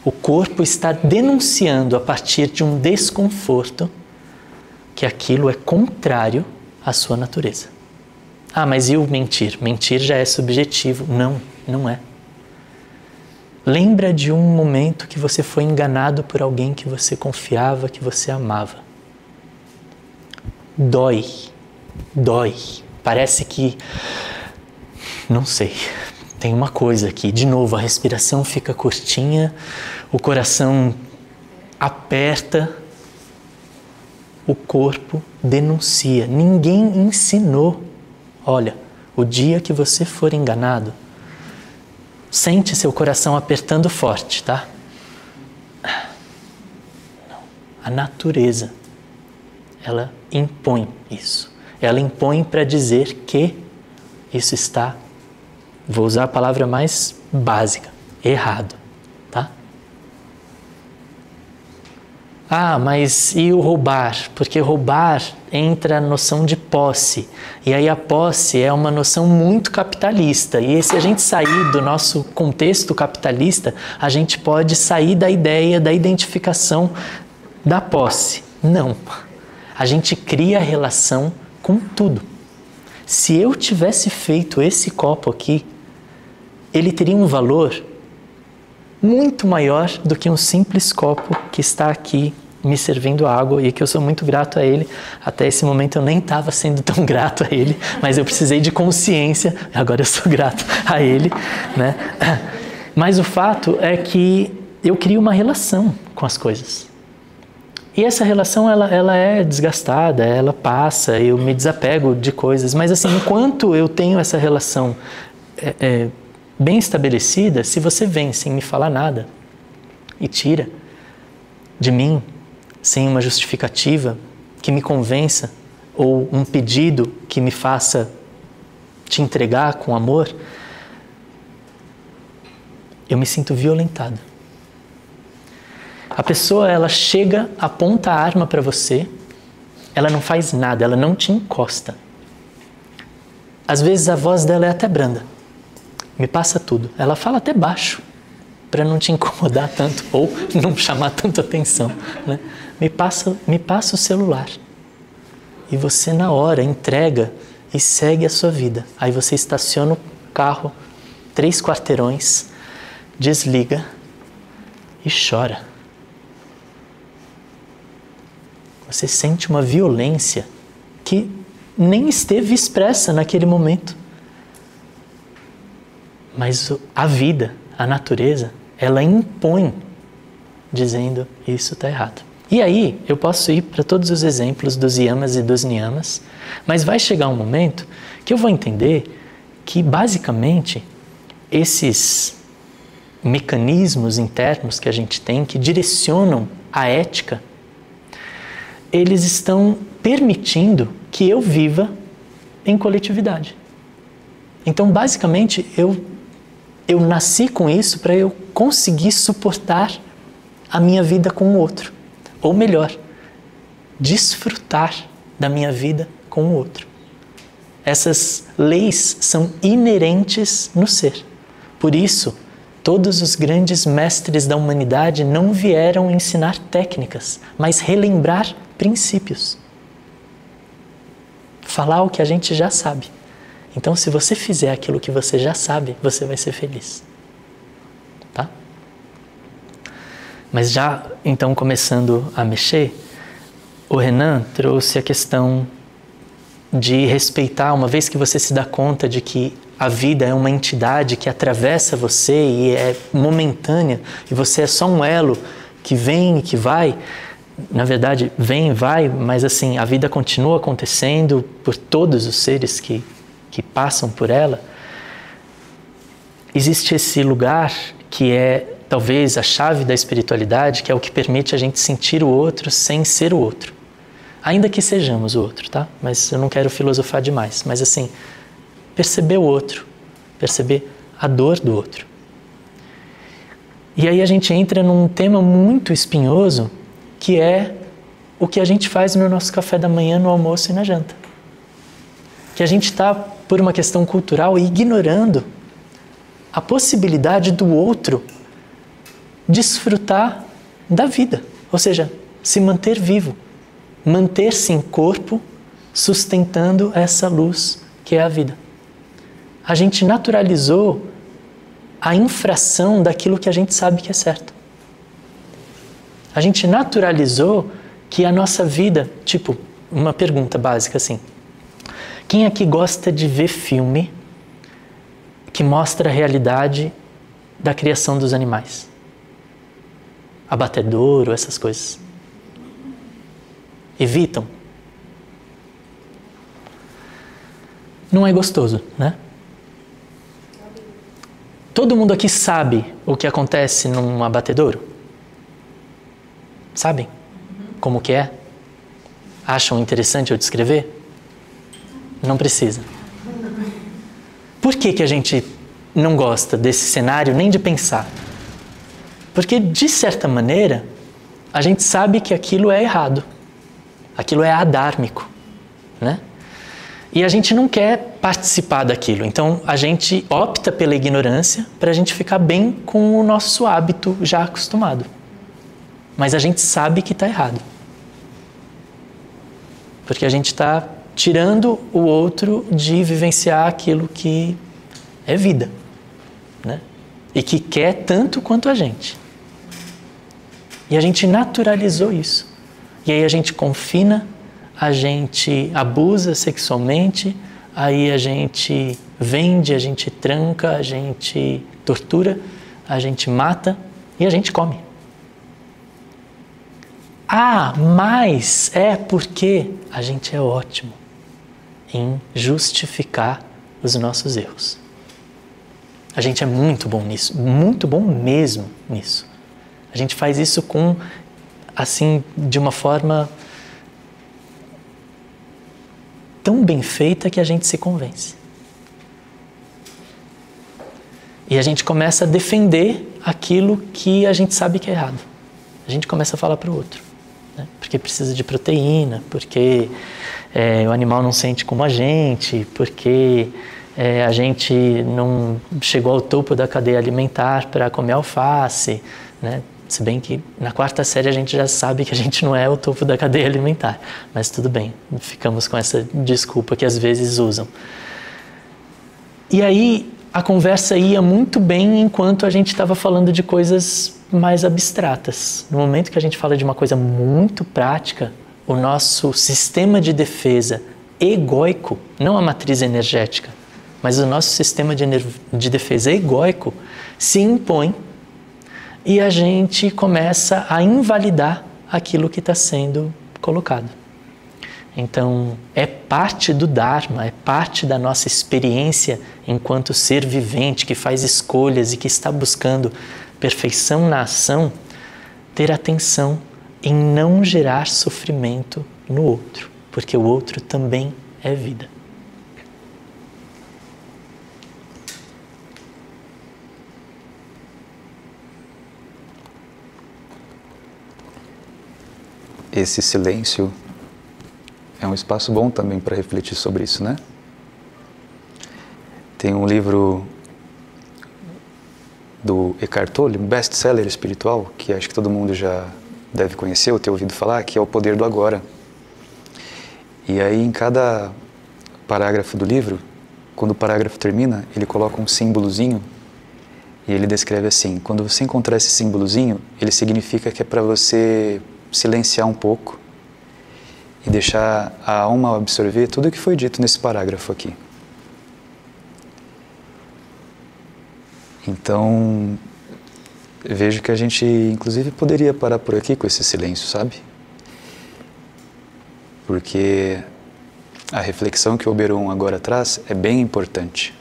O corpo está denunciando a partir de um desconforto que aquilo é contrário à sua natureza. Ah, mas e o mentir? Mentir já é subjetivo. Não, não é. Lembra de um momento que você foi enganado por alguém que você confiava, que você amava. Dói. Dói. Parece que... Não sei, tem uma coisa aqui, de novo, a respiração fica curtinha, o coração aperta, o corpo denuncia. Ninguém ensinou. Olha, o dia que você for enganado, sente seu coração apertando forte, tá? Não. A natureza, ela impõe isso. Ela impõe para dizer que isso está, vou usar a palavra mais básica, errado, tá? Ah, mas e o roubar? Porque roubar entra a noção de posse. E aí a posse é uma noção muito capitalista. E se a gente sair do nosso contexto capitalista, a gente pode sair da ideia, da identificação da posse. Não. A gente cria relação com tudo. Se eu tivesse feito esse copo aqui, ele teria um valor muito maior do que um simples copo que está aqui me servindo água e que eu sou muito grato a ele. Até esse momento eu nem estava sendo tão grato a ele, mas eu precisei de consciência, agora eu sou grato a ele, né? Mas o fato é que eu crio uma relação com as coisas. E essa relação, ela é desgastada, ela passa, eu me desapego de coisas. Mas assim, enquanto eu tenho essa relação bem estabelecida, se você vem sem me falar nada e tira de mim, sem uma justificativa que me convença, ou um pedido que me faça te entregar com amor, eu me sinto violentado. A pessoa, ela chega, aponta a arma para você, ela não faz nada, ela não te encosta. Às vezes a voz dela é até branda. Me passa tudo. Ela fala até baixo, para não te incomodar tanto, ou não chamar tanta atenção, né? Me passa o celular. E você na hora entrega e segue a sua vida. Aí você estaciona o carro 3 quarteirões, desliga e chora. Você sente uma violência que nem esteve expressa naquele momento. Mas a vida, a natureza, ela impõe, dizendo isso está errado. E aí eu posso ir para todos os exemplos dos yamas e dos niyamas, mas vai chegar um momento que eu vou entender que basicamente esses mecanismos internos que a gente tem, que direcionam a ética, eles estão permitindo que eu viva em coletividade. Então, basicamente, eu nasci com isso para eu conseguir suportar a minha vida com o outro. Ou melhor, desfrutar da minha vida com o outro. Essas leis são inerentes no ser. Por isso, todos os grandes mestres da humanidade não vieram ensinar técnicas, mas relembrar princípios. Falar o que a gente já sabe. Então, se você fizer aquilo que você já sabe, você vai ser feliz. Tá? Mas já, então, começando a mexer, o Renan trouxe a questão de respeitar, uma vez que você se dá conta de que a vida é uma entidade que atravessa você e é momentânea, e você é só um elo que vem e que vai. Na verdade, vem e vai, mas assim, a vida continua acontecendo por todos os seres que passam por ela. Existe esse lugar que é talvez a chave da espiritualidade, que é o que permite a gente sentir o outro sem ser o outro. Ainda que sejamos o outro, tá? Mas eu não quero filosofar demais. Mas assim, perceber o outro, perceber a dor do outro. E aí a gente entra num tema muito espinhoso, que é o que a gente faz no nosso café da manhã, no almoço e na janta. Que a gente está, por uma questão cultural, ignorando a possibilidade do outro desfrutar da vida. Ou seja, se manter vivo, manter-se em corpo, sustentando essa luz que é a vida. A gente naturalizou a infração daquilo que a gente sabe que é certo. A gente naturalizou que a nossa vida, tipo, uma pergunta básica assim, quem aqui gosta de ver filme que mostra a realidade da criação dos animais? Abatedouro, essas coisas. evitam. Não é gostoso, né? Todo mundo aqui sabe o que acontece num abatedouro? Sabem como que é? Acham interessante eu descrever? Não precisa. Por que a gente não gosta desse cenário nem de pensar? Porque, de certa maneira, a gente sabe que aquilo é errado. Aquilo é adármico, né? E a gente não quer participar daquilo. Então, a gente opta pela ignorância para a gente ficar bem com o nosso hábito já acostumado. Mas a gente sabe que está errado. Porque a gente está tirando o outro de vivenciar aquilo que é vida, né? E que quer tanto quanto a gente. E a gente naturalizou isso. E aí a gente confina, a gente abusa sexualmente, aí a gente vende, a gente tranca, a gente tortura, a gente mata e a gente come. Ah, mas é porque a gente é ótimo em justificar os nossos erros. A gente é muito bom nisso, muito bom mesmo nisso. A gente faz isso de uma forma tão bem feita que a gente se convence. E a gente começa a defender aquilo que a gente sabe que é errado. A gente começa a falar para o outro, né? Porque precisa de proteína, porque o animal não sente como a gente, porque a gente não chegou ao topo da cadeia alimentar para comer alface, né? Se bem que na 4ª série a gente já sabe que a gente não é o topo da cadeia alimentar. Mas tudo bem, ficamos com essa desculpa que às vezes usam. E aí a conversa ia muito bem enquanto a gente estava falando de coisas mais abstratas. No momento que a gente fala de uma coisa muito prática, o nosso sistema de defesa egóico, não a matriz energética, mas o nosso sistema de defesa egóico se impõe e a gente começa a invalidar aquilo que está sendo colocado. Então, é parte do Dharma, é parte da nossa experiência enquanto ser vivente que faz escolhas e que está buscando perfeição na ação, ter atenção em não gerar sofrimento no outro, porque o outro também é vida. Esse silêncio é um espaço bom também para refletir sobre isso, né? Tem um livro do Eckhart Tolle, um best-seller espiritual, que acho que todo mundo já deve conhecer ou ter ouvido falar, que é O Poder do Agora. E aí, em cada parágrafo do livro, quando o parágrafo termina, ele coloca um símbolozinho e ele descreve assim: quando você encontrar esse símbolozinho, ele significa que é para você silenciar um pouco e deixar a alma absorver tudo o que foi dito nesse parágrafo aqui. Então, vejo que a gente, inclusive, poderia parar por aqui com esse silêncio, sabe? Porque a reflexão que o Oberon agora traz é bem importante.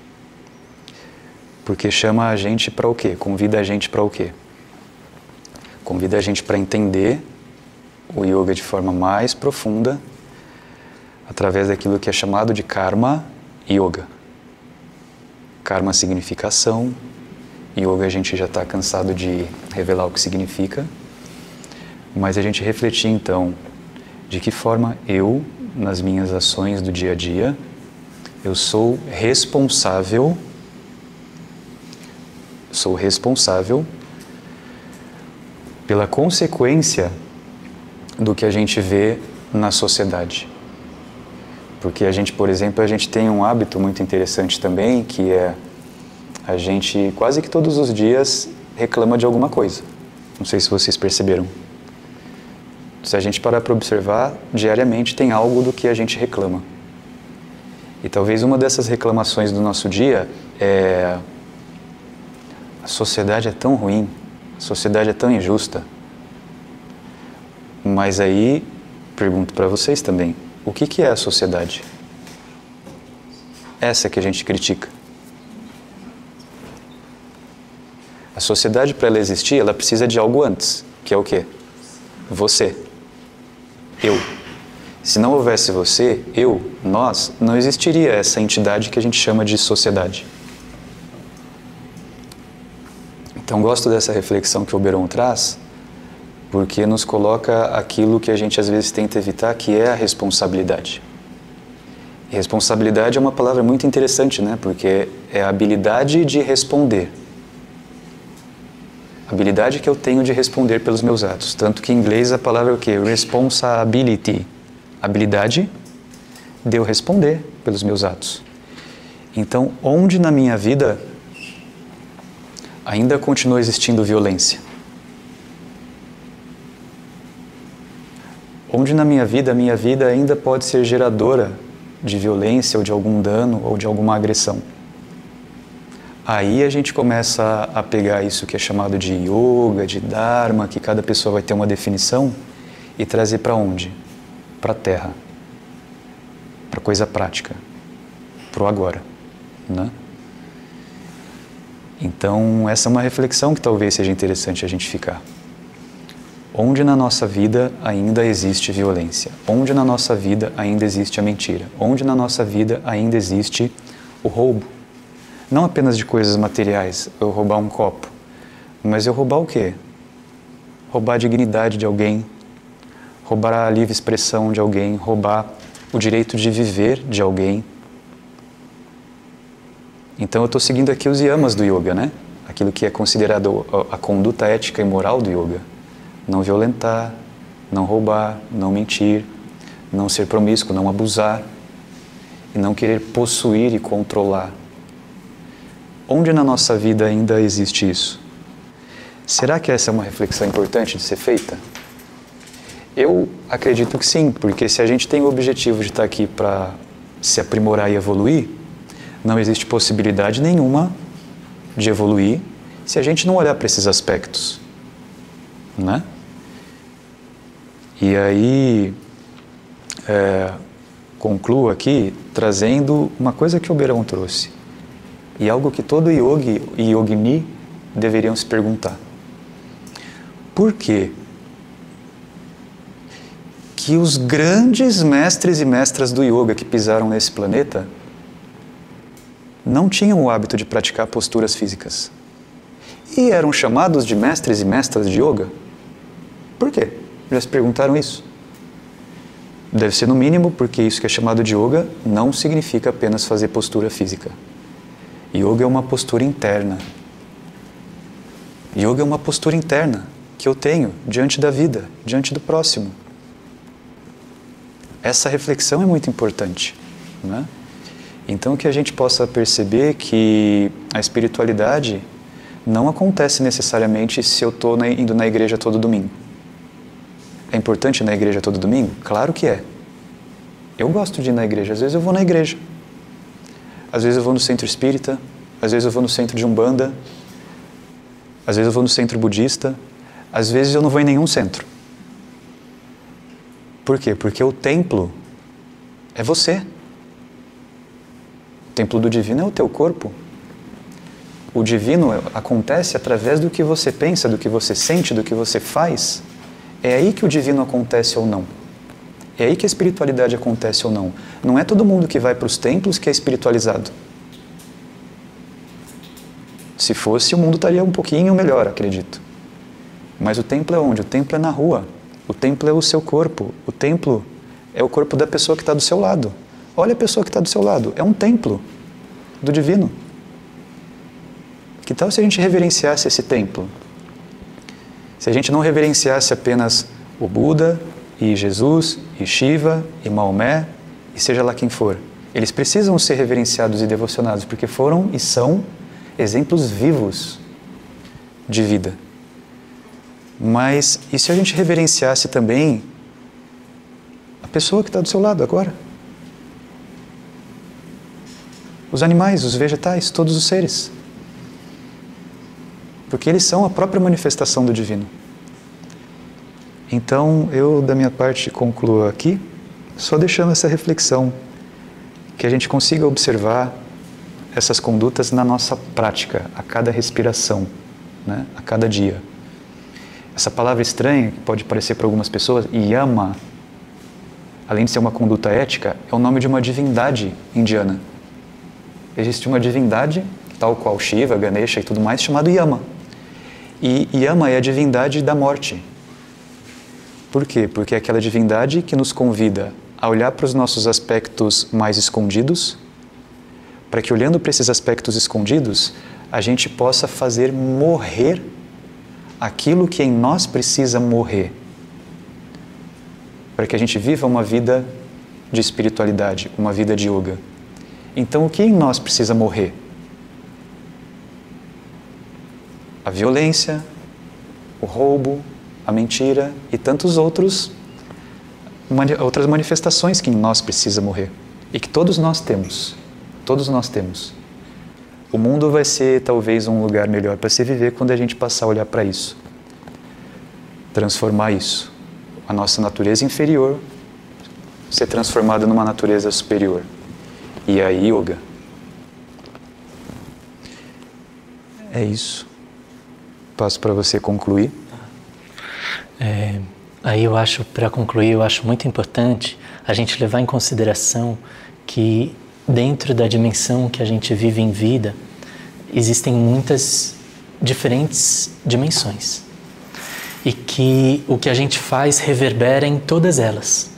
Porque chama a gente para o quê? Convida a gente para o quê? Convida a gente para entender o yoga de forma mais profunda através daquilo que é chamado de Karma Yoga. Karma significa ação, Yoga a gente já está cansado de revelar o que significa, mas a gente refletir então de que forma eu, nas minhas ações do dia a dia, eu sou responsável pela consequência do que a gente vê na sociedade. Porque a gente, por exemplo, a gente tem um hábito muito interessante também, que é a gente quase que todos os dias reclama de alguma coisa. Não sei se vocês perceberam. Se a gente parar para observar, diariamente tem algo do que a gente reclama. E talvez uma dessas reclamações do nosso dia é: a sociedade é tão ruim, a sociedade é tão injusta. Mas aí pergunto para vocês também, o que é a sociedade? Essa que a gente critica. A sociedade, para ela existir, ela precisa de algo antes, que é o quê? Você. Eu. Se não houvesse você, eu, nós, não existiria essa entidade que a gente chama de sociedade. Então, gosto dessa reflexão que o Oberon traz, porque nos coloca aquilo que a gente às vezes tenta evitar, que é a responsabilidade. E responsabilidade é uma palavra muito interessante, né? Porque é a habilidade de responder. A habilidade que eu tenho de responder pelos meus atos. Tanto que em inglês a palavra é o quê? Responsibility. Habilidade de eu responder pelos meus atos. Então, onde na minha vida ainda continua existindo violência? Onde na minha vida ainda pode ser geradora de violência ou de algum dano ou de alguma agressão? Aí a gente começa a pegar isso que é chamado de yoga, de dharma, que cada pessoa vai ter uma definição, e trazer para onde? Para a terra, para coisa prática, para o agora, né? Então, essa é uma reflexão que talvez seja interessante a gente ficar. Onde na nossa vida ainda existe violência? Onde na nossa vida ainda existe a mentira? Onde na nossa vida ainda existe o roubo? Não apenas de coisas materiais, eu roubar um copo, mas eu roubar o quê? Roubar a dignidade de alguém, roubar a livre expressão de alguém, roubar o direito de viver de alguém. Então eu estou seguindo aqui os yamas do yoga, né? Aquilo que é considerado a conduta ética e moral do yoga. Não violentar, não roubar, não mentir, não ser promíscuo, não abusar e não querer possuir e controlar. Onde na nossa vida ainda existe isso? Será que essa é uma reflexão importante de ser feita? Eu acredito que sim, porque se a gente tem o objetivo de estar aqui para se aprimorar e evoluir, não existe possibilidade nenhuma de evoluir se a gente não olhar para esses aspectos, né? E aí, concluo aqui trazendo uma coisa que o Oberon trouxe, e algo que todo yogi e yogini deveriam se perguntar. Por quê que os grandes mestres e mestras do yoga que pisaram nesse planeta não tinham o hábito de praticar posturas físicas e eram chamados de mestres e mestras de yoga? Por quê? Já se perguntaram isso? Deve ser no mínimo porque isso que é chamado de yoga não significa apenas fazer postura física. Yoga é uma postura interna. Yoga é uma postura interna que eu tenho diante da vida, diante do próximo. Essa reflexão é muito importante, né? Então que a gente possa perceber que a espiritualidade não acontece necessariamente se eu estou indo na igreja todo domingo. É importante ir na igreja todo domingo? Claro que é. Eu gosto de ir na igreja, às vezes eu vou na igreja. Às vezes eu vou no centro espírita, às vezes eu vou no centro de Umbanda, às vezes eu vou no centro budista, às vezes eu não vou em nenhum centro. Por quê? Porque o templo é você. O templo do divino é o teu corpo. O divino acontece através do que você pensa, do que você sente, do que você faz. É aí que o divino acontece ou não. É aí que a espiritualidade acontece ou não. Não é todo mundo que vai para os templos que é espiritualizado. Se fosse, o mundo estaria um pouquinho melhor, acredito. Mas o templo é onde? O templo é na rua. O templo é o seu corpo. O templo é o corpo da pessoa que está do seu lado. Olha a pessoa que está do seu lado. É um templo do divino. Que tal se a gente reverenciasse esse templo? Se a gente não reverenciasse apenas o Buda e Jesus e Shiva e Maomé e seja lá quem for. Eles precisam ser reverenciados e devocionados porque foram e são exemplos vivos de vida. Mas e se a gente reverenciasse também a pessoa que está do seu lado agora? Os animais, os vegetais, todos os seres. Porque eles são a própria manifestação do divino. Então, eu, da minha parte, concluo aqui, só deixando essa reflexão, que a gente consiga observar essas condutas na nossa prática, a cada respiração, né? A cada dia. Essa palavra estranha, que pode parecer para algumas pessoas, yama, além de ser uma conduta ética, é o nome de uma divindade indiana. Existe uma divindade, tal qual Shiva, Ganesha e tudo mais, chamado Yama. E Yama é a divindade da morte. Por quê? Porque é aquela divindade que nos convida a olhar para os nossos aspectos mais escondidos, para que olhando para esses aspectos escondidos, a gente possa fazer morrer aquilo que em nós precisa morrer, para que a gente viva uma vida de espiritualidade, uma vida de yoga. Então, o que em nós precisa morrer? A violência, o roubo, a mentira e tantos outras manifestações que em nós precisa morrer e que todos nós temos. Todos nós temos. O mundo vai ser talvez um lugar melhor para se viver quando a gente passar a olhar para isso. Transformar isso. A nossa natureza inferior ser transformada numa natureza superior. E a yoga. É isso. Passo para você concluir. Aí eu acho, para concluir, eu acho muito importante a gente levar em consideração que dentro da dimensão que a gente vive em vida, existem muitas diferentes dimensões. E que o que a gente faz reverbera em todas elas.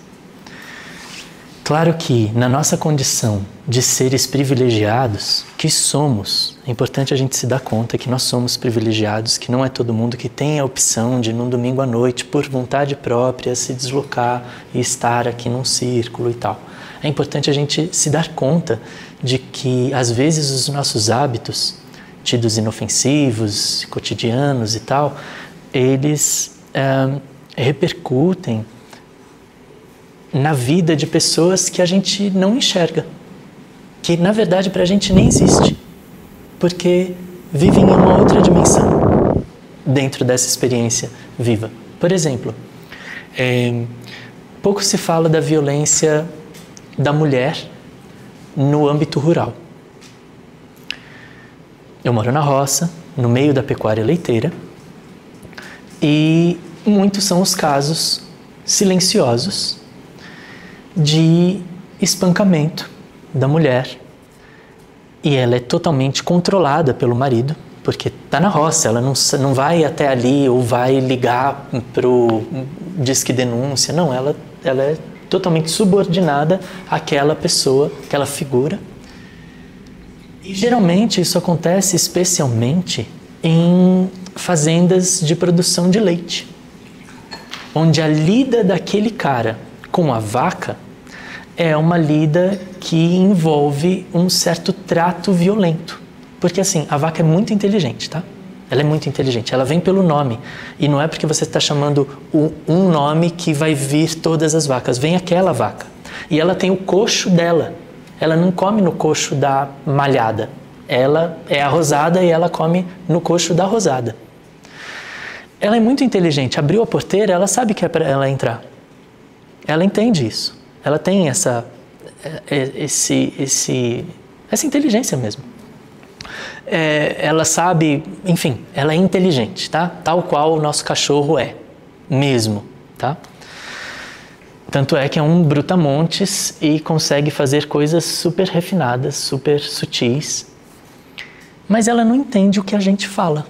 Claro que na nossa condição de seres privilegiados, que somos, é importante a gente se dar conta que nós somos privilegiados, que não é todo mundo que tem a opção de num domingo à noite, por vontade própria, se deslocar e estar aqui num círculo e tal. É importante a gente se dar conta de que, às vezes, os nossos hábitos, tidos inofensivos, cotidianos e tal, eles repercutem na vida de pessoas que a gente não enxerga, que, na verdade, para a gente nem existe, porque vivem em uma outra dimensão dentro dessa experiência viva. Por exemplo, pouco se fala da violência da mulher no âmbito rural. Eu moro na roça, no meio da pecuária leiteira, e muitos são os casos silenciosos de espancamento da mulher, e ela é totalmente controlada pelo marido, porque está na roça, ela não vai até ali ou vai ligar para o disque denúncia, não, ela é totalmente subordinada àquela pessoa, aquela figura. E geralmente isso acontece especialmente em fazendas de produção de leite, onde a lida daquele cara com a vaca é uma lida que envolve um certo trato violento. Porque assim, a vaca é muito inteligente, tá? Ela é muito inteligente, ela vem pelo nome. E não é porque você está chamando um nome que vai vir todas as vacas. Vem aquela vaca. E ela tem o coxo dela. Ela não come no coxo da malhada. Ela é a rosada e ela come no coxo da rosada. Ela é muito inteligente. Abriu a porteira, ela sabe que é para ela entrar. Ela entende isso. Ela tem essa inteligência mesmo. Ela sabe, enfim, ela é inteligente, tá? Tal qual o nosso cachorro é, mesmo, tá? Tanto é que é um brutamontes e consegue fazer coisas super refinadas, super sutis. Mas ela não entende o que a gente fala.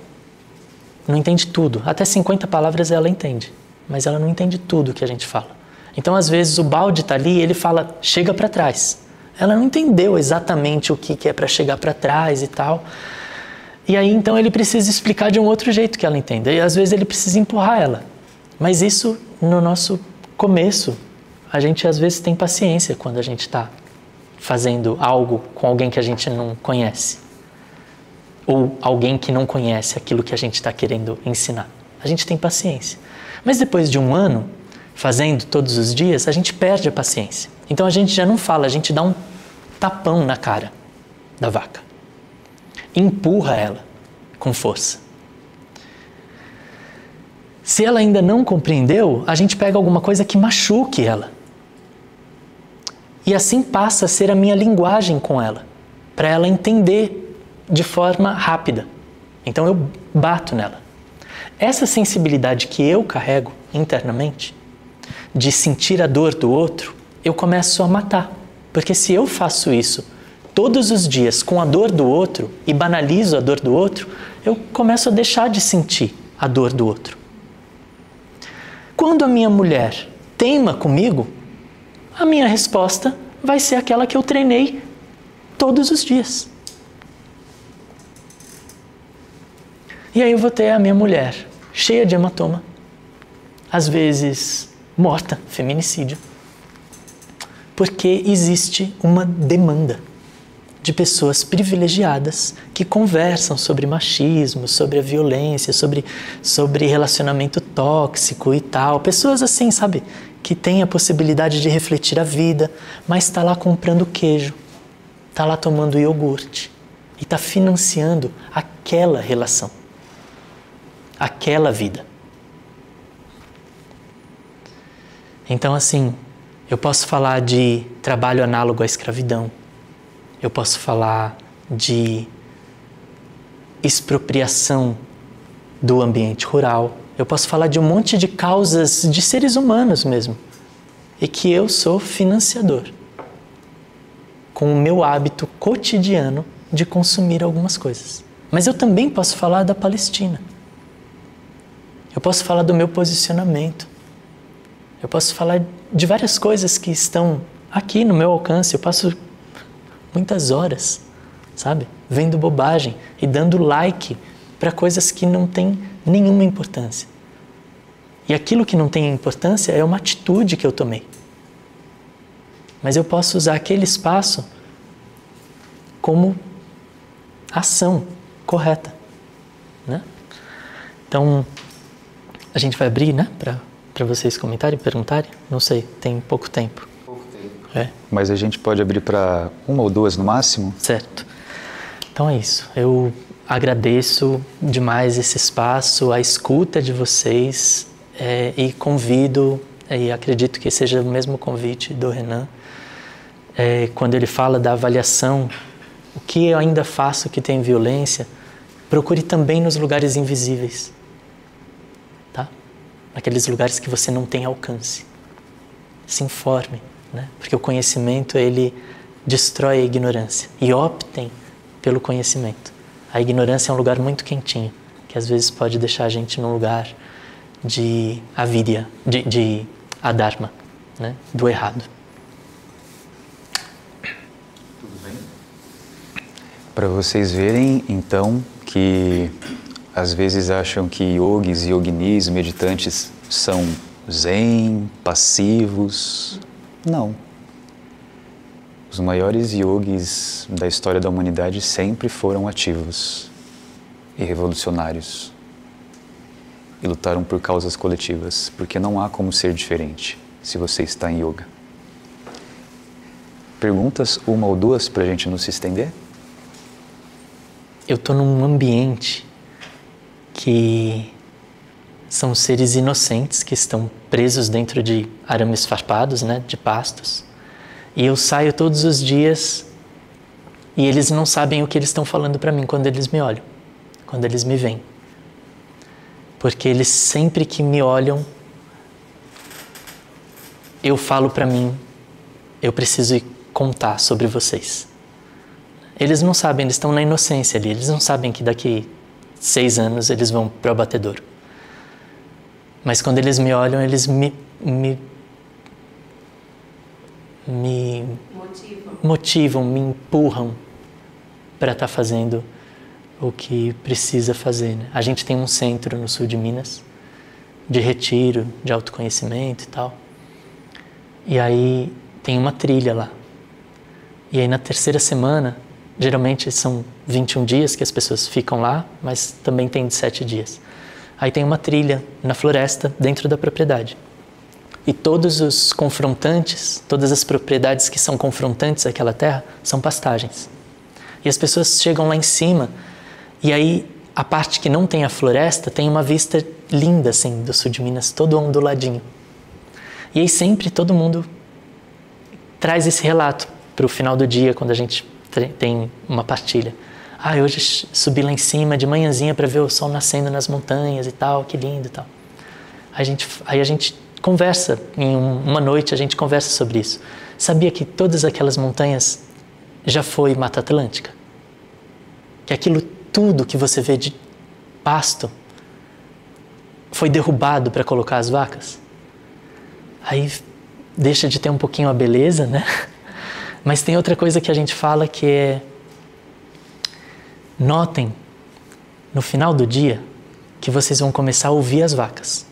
Não entende tudo. Até 50 palavras ela entende, mas ela não entende tudo o que a gente fala. Então, às vezes, o balde está ali e ele fala, chega para trás. Ela não entendeu exatamente o que é para chegar para trás e tal. E aí, então, ele precisa explicar de um outro jeito que ela entenda. E, às vezes, ele precisa empurrar ela. Mas isso, no nosso começo, a gente, às vezes, tem paciência quando a gente está fazendo algo com alguém que a gente não conhece. Ou alguém que não conhece aquilo que a gente está querendo ensinar. A gente tem paciência. Mas depois de um ano, fazendo todos os dias, a gente perde a paciência. Então a gente já não fala, a gente dá um tapão na cara da vaca. Empurra ela com força. Se ela ainda não compreendeu, a gente pega alguma coisa que machuque ela. E assim passa a ser a minha linguagem com ela, para ela entender de forma rápida. Então eu bato nela. Essa sensibilidade que eu carrego internamente, de sentir a dor do outro, eu começo a matar. Porque se eu faço isso todos os dias com a dor do outro e banalizo a dor do outro, eu começo a deixar de sentir a dor do outro. Quando a minha mulher teima comigo, a minha resposta vai ser aquela que eu treinei todos os dias. E aí eu vou ter a minha mulher cheia de hematoma, às vezes morta, feminicídio, porque existe uma demanda de pessoas privilegiadas que conversam sobre machismo, sobre a violência, sobre relacionamento tóxico e tal. Pessoas assim, sabe, que têm a possibilidade de refletir a vida, mas está lá comprando queijo, está lá tomando iogurte e está financiando aquela relação, aquela vida. Então, assim, eu posso falar de trabalho análogo à escravidão, eu posso falar de expropriação do ambiente rural, eu posso falar de um monte de causas de seres humanos mesmo, e que eu sou financiador, com o meu hábito cotidiano de consumir algumas coisas. Mas eu também posso falar da Palestina. Eu posso falar do meu posicionamento. Eu posso falar de várias coisas que estão aqui no meu alcance. Eu passo muitas horas, sabe? Vendo bobagem e dando like para coisas que não têm nenhuma importância. E aquilo que não tem importância é uma atitude que eu tomei. Mas eu posso usar aquele espaço como ação correta, né? Então, a gente vai abrir, né? Para vocês comentarem, perguntarem. Não sei, tem pouco tempo. É. Mas a gente pode abrir para 1 ou 2 no máximo? Certo. Então é isso. Eu agradeço demais esse espaço, a escuta de vocês e convido, e acredito que seja o mesmo convite do Renan, quando ele fala da avaliação, o que eu ainda faço que tem violência, procure também nos lugares invisíveis, tá? Naqueles lugares que você não tem alcance. Se informe. Né? Porque o conhecimento, ele destrói a ignorância. E optem pelo conhecimento. A ignorância é um lugar muito quentinho, que às vezes pode deixar a gente num lugar de avidya, de adharma, né? Do errado. Tudo bem? Para vocês verem, então, que às vezes acham que yogis, yoginis, meditantes são zen, passivos. Não. Os maiores yogis da história da humanidade sempre foram ativos e revolucionários e lutaram por causas coletivas, porque não há como ser diferente se você está em yoga. Perguntas, 1 ou 2 para a gente não se estender? Eu estou num ambiente que são seres inocentes que estão presos dentro de arames farpados, né, de pastos. E eu saio todos os dias e eles não sabem o que eles estão falando para mim quando eles me olham, quando eles me veem. Porque eles sempre que me olham, eu falo para mim, eu preciso contar sobre vocês. Eles não sabem, eles estão na inocência ali, eles não sabem que daqui 6 anos eles vão para o abatedouro. Mas quando eles me olham, eles me motivam, me empurram para estar fazendo o que precisa fazer, né? A gente tem um centro no sul de Minas, de retiro, de autoconhecimento e tal. E aí tem uma trilha lá. E aí na 3ª semana, geralmente são 21 dias que as pessoas ficam lá, mas também tem de 7 dias. Aí tem uma trilha na floresta, dentro da propriedade. E todos os confrontantes, todas as propriedades que são confrontantes àquela terra, são pastagens. E as pessoas chegam lá em cima, e aí a parte que não tem a floresta tem uma vista linda, assim, do sul de Minas, todo onduladinho. E aí sempre todo mundo traz esse relato para o final do dia, quando a gente tem uma partilha. Hoje subi lá em cima de manhãzinha para ver o sol nascendo nas montanhas e tal, que lindo e tal. Aí a gente conversa, em uma noite a gente conversa sobre isso. Sabia que todas aquelas montanhas já foi Mata Atlântica? Que aquilo tudo que você vê de pasto foi derrubado para colocar as vacas? Aí deixa de ter um pouquinho a beleza, né? Mas tem outra coisa que a gente fala que é: notem no final do dia que vocês vão começar a ouvir as vacas.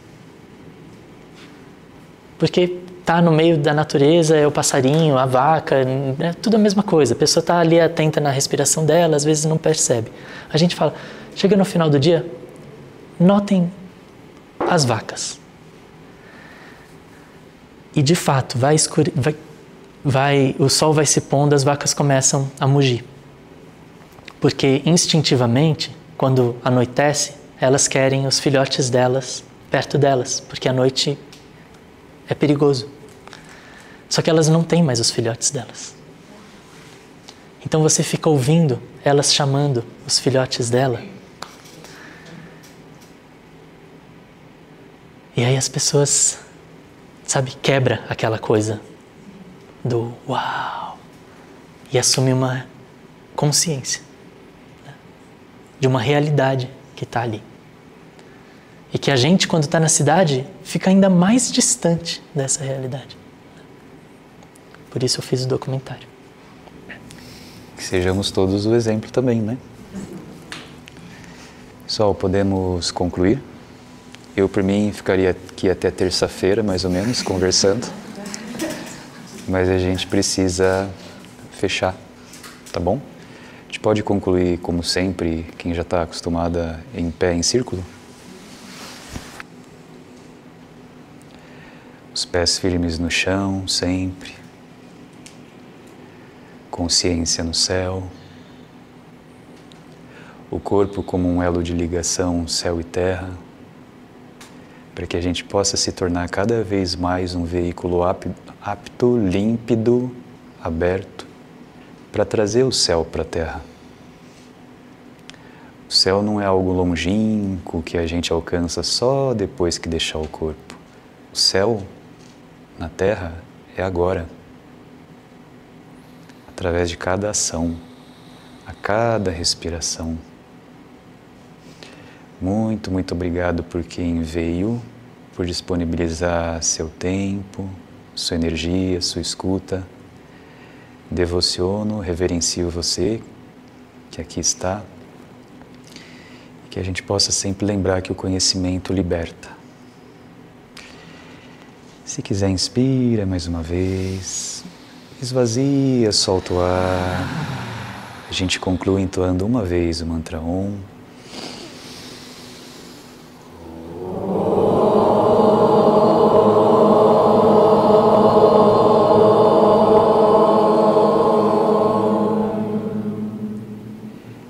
Porque tá no meio da natureza, é o passarinho, a vaca, é tudo a mesma coisa. A pessoa tá ali atenta na respiração dela, às vezes não percebe. A gente fala, chega no final do dia, notem as vacas. E de fato, o sol vai se pondo, as vacas começam a mugir. Porque instintivamente, quando anoitece, elas querem os filhotes delas perto delas, porque a noite é perigoso. Só que elas não têm mais os filhotes delas. Então você fica ouvindo elas chamando os filhotes dela. E aí as pessoas, quebra aquela coisa do uau e assume uma consciência, né, de uma realidade que está ali. E que a gente, quando está na cidade, fica ainda mais distante dessa realidade. Por isso eu fiz o documentário. Que sejamos todos o exemplo também, né? Pessoal, podemos concluir? Eu, por mim, ficaria aqui até terça-feira, mais ou menos, conversando. Mas a gente precisa fechar, tá bom? A gente pode concluir, como sempre, quem já está acostumada em pé, em círculo? Os pés firmes no chão, sempre. Consciência no céu. O corpo como um elo de ligação, céu e terra. Para que a gente possa se tornar cada vez mais um veículo apto, límpido, aberto, para trazer o céu para a terra. O céu não é algo longínquo que a gente alcança só depois que deixar o corpo. O céu na terra é agora, através de cada ação, a cada respiração. Muito, muito obrigado por quem veio, por disponibilizar seu tempo, sua energia, sua escuta. Devociono, reverencio você que aqui está. E que a gente possa sempre lembrar que o conhecimento liberta. Se quiser, inspira mais uma vez, esvazia, solta o ar. A gente conclui entoando uma vez o mantra Om.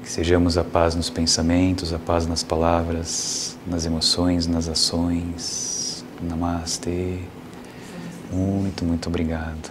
Que sejamos a paz nos pensamentos, a paz nas palavras, nas emoções, nas ações. Namastê. Muito, muito obrigado.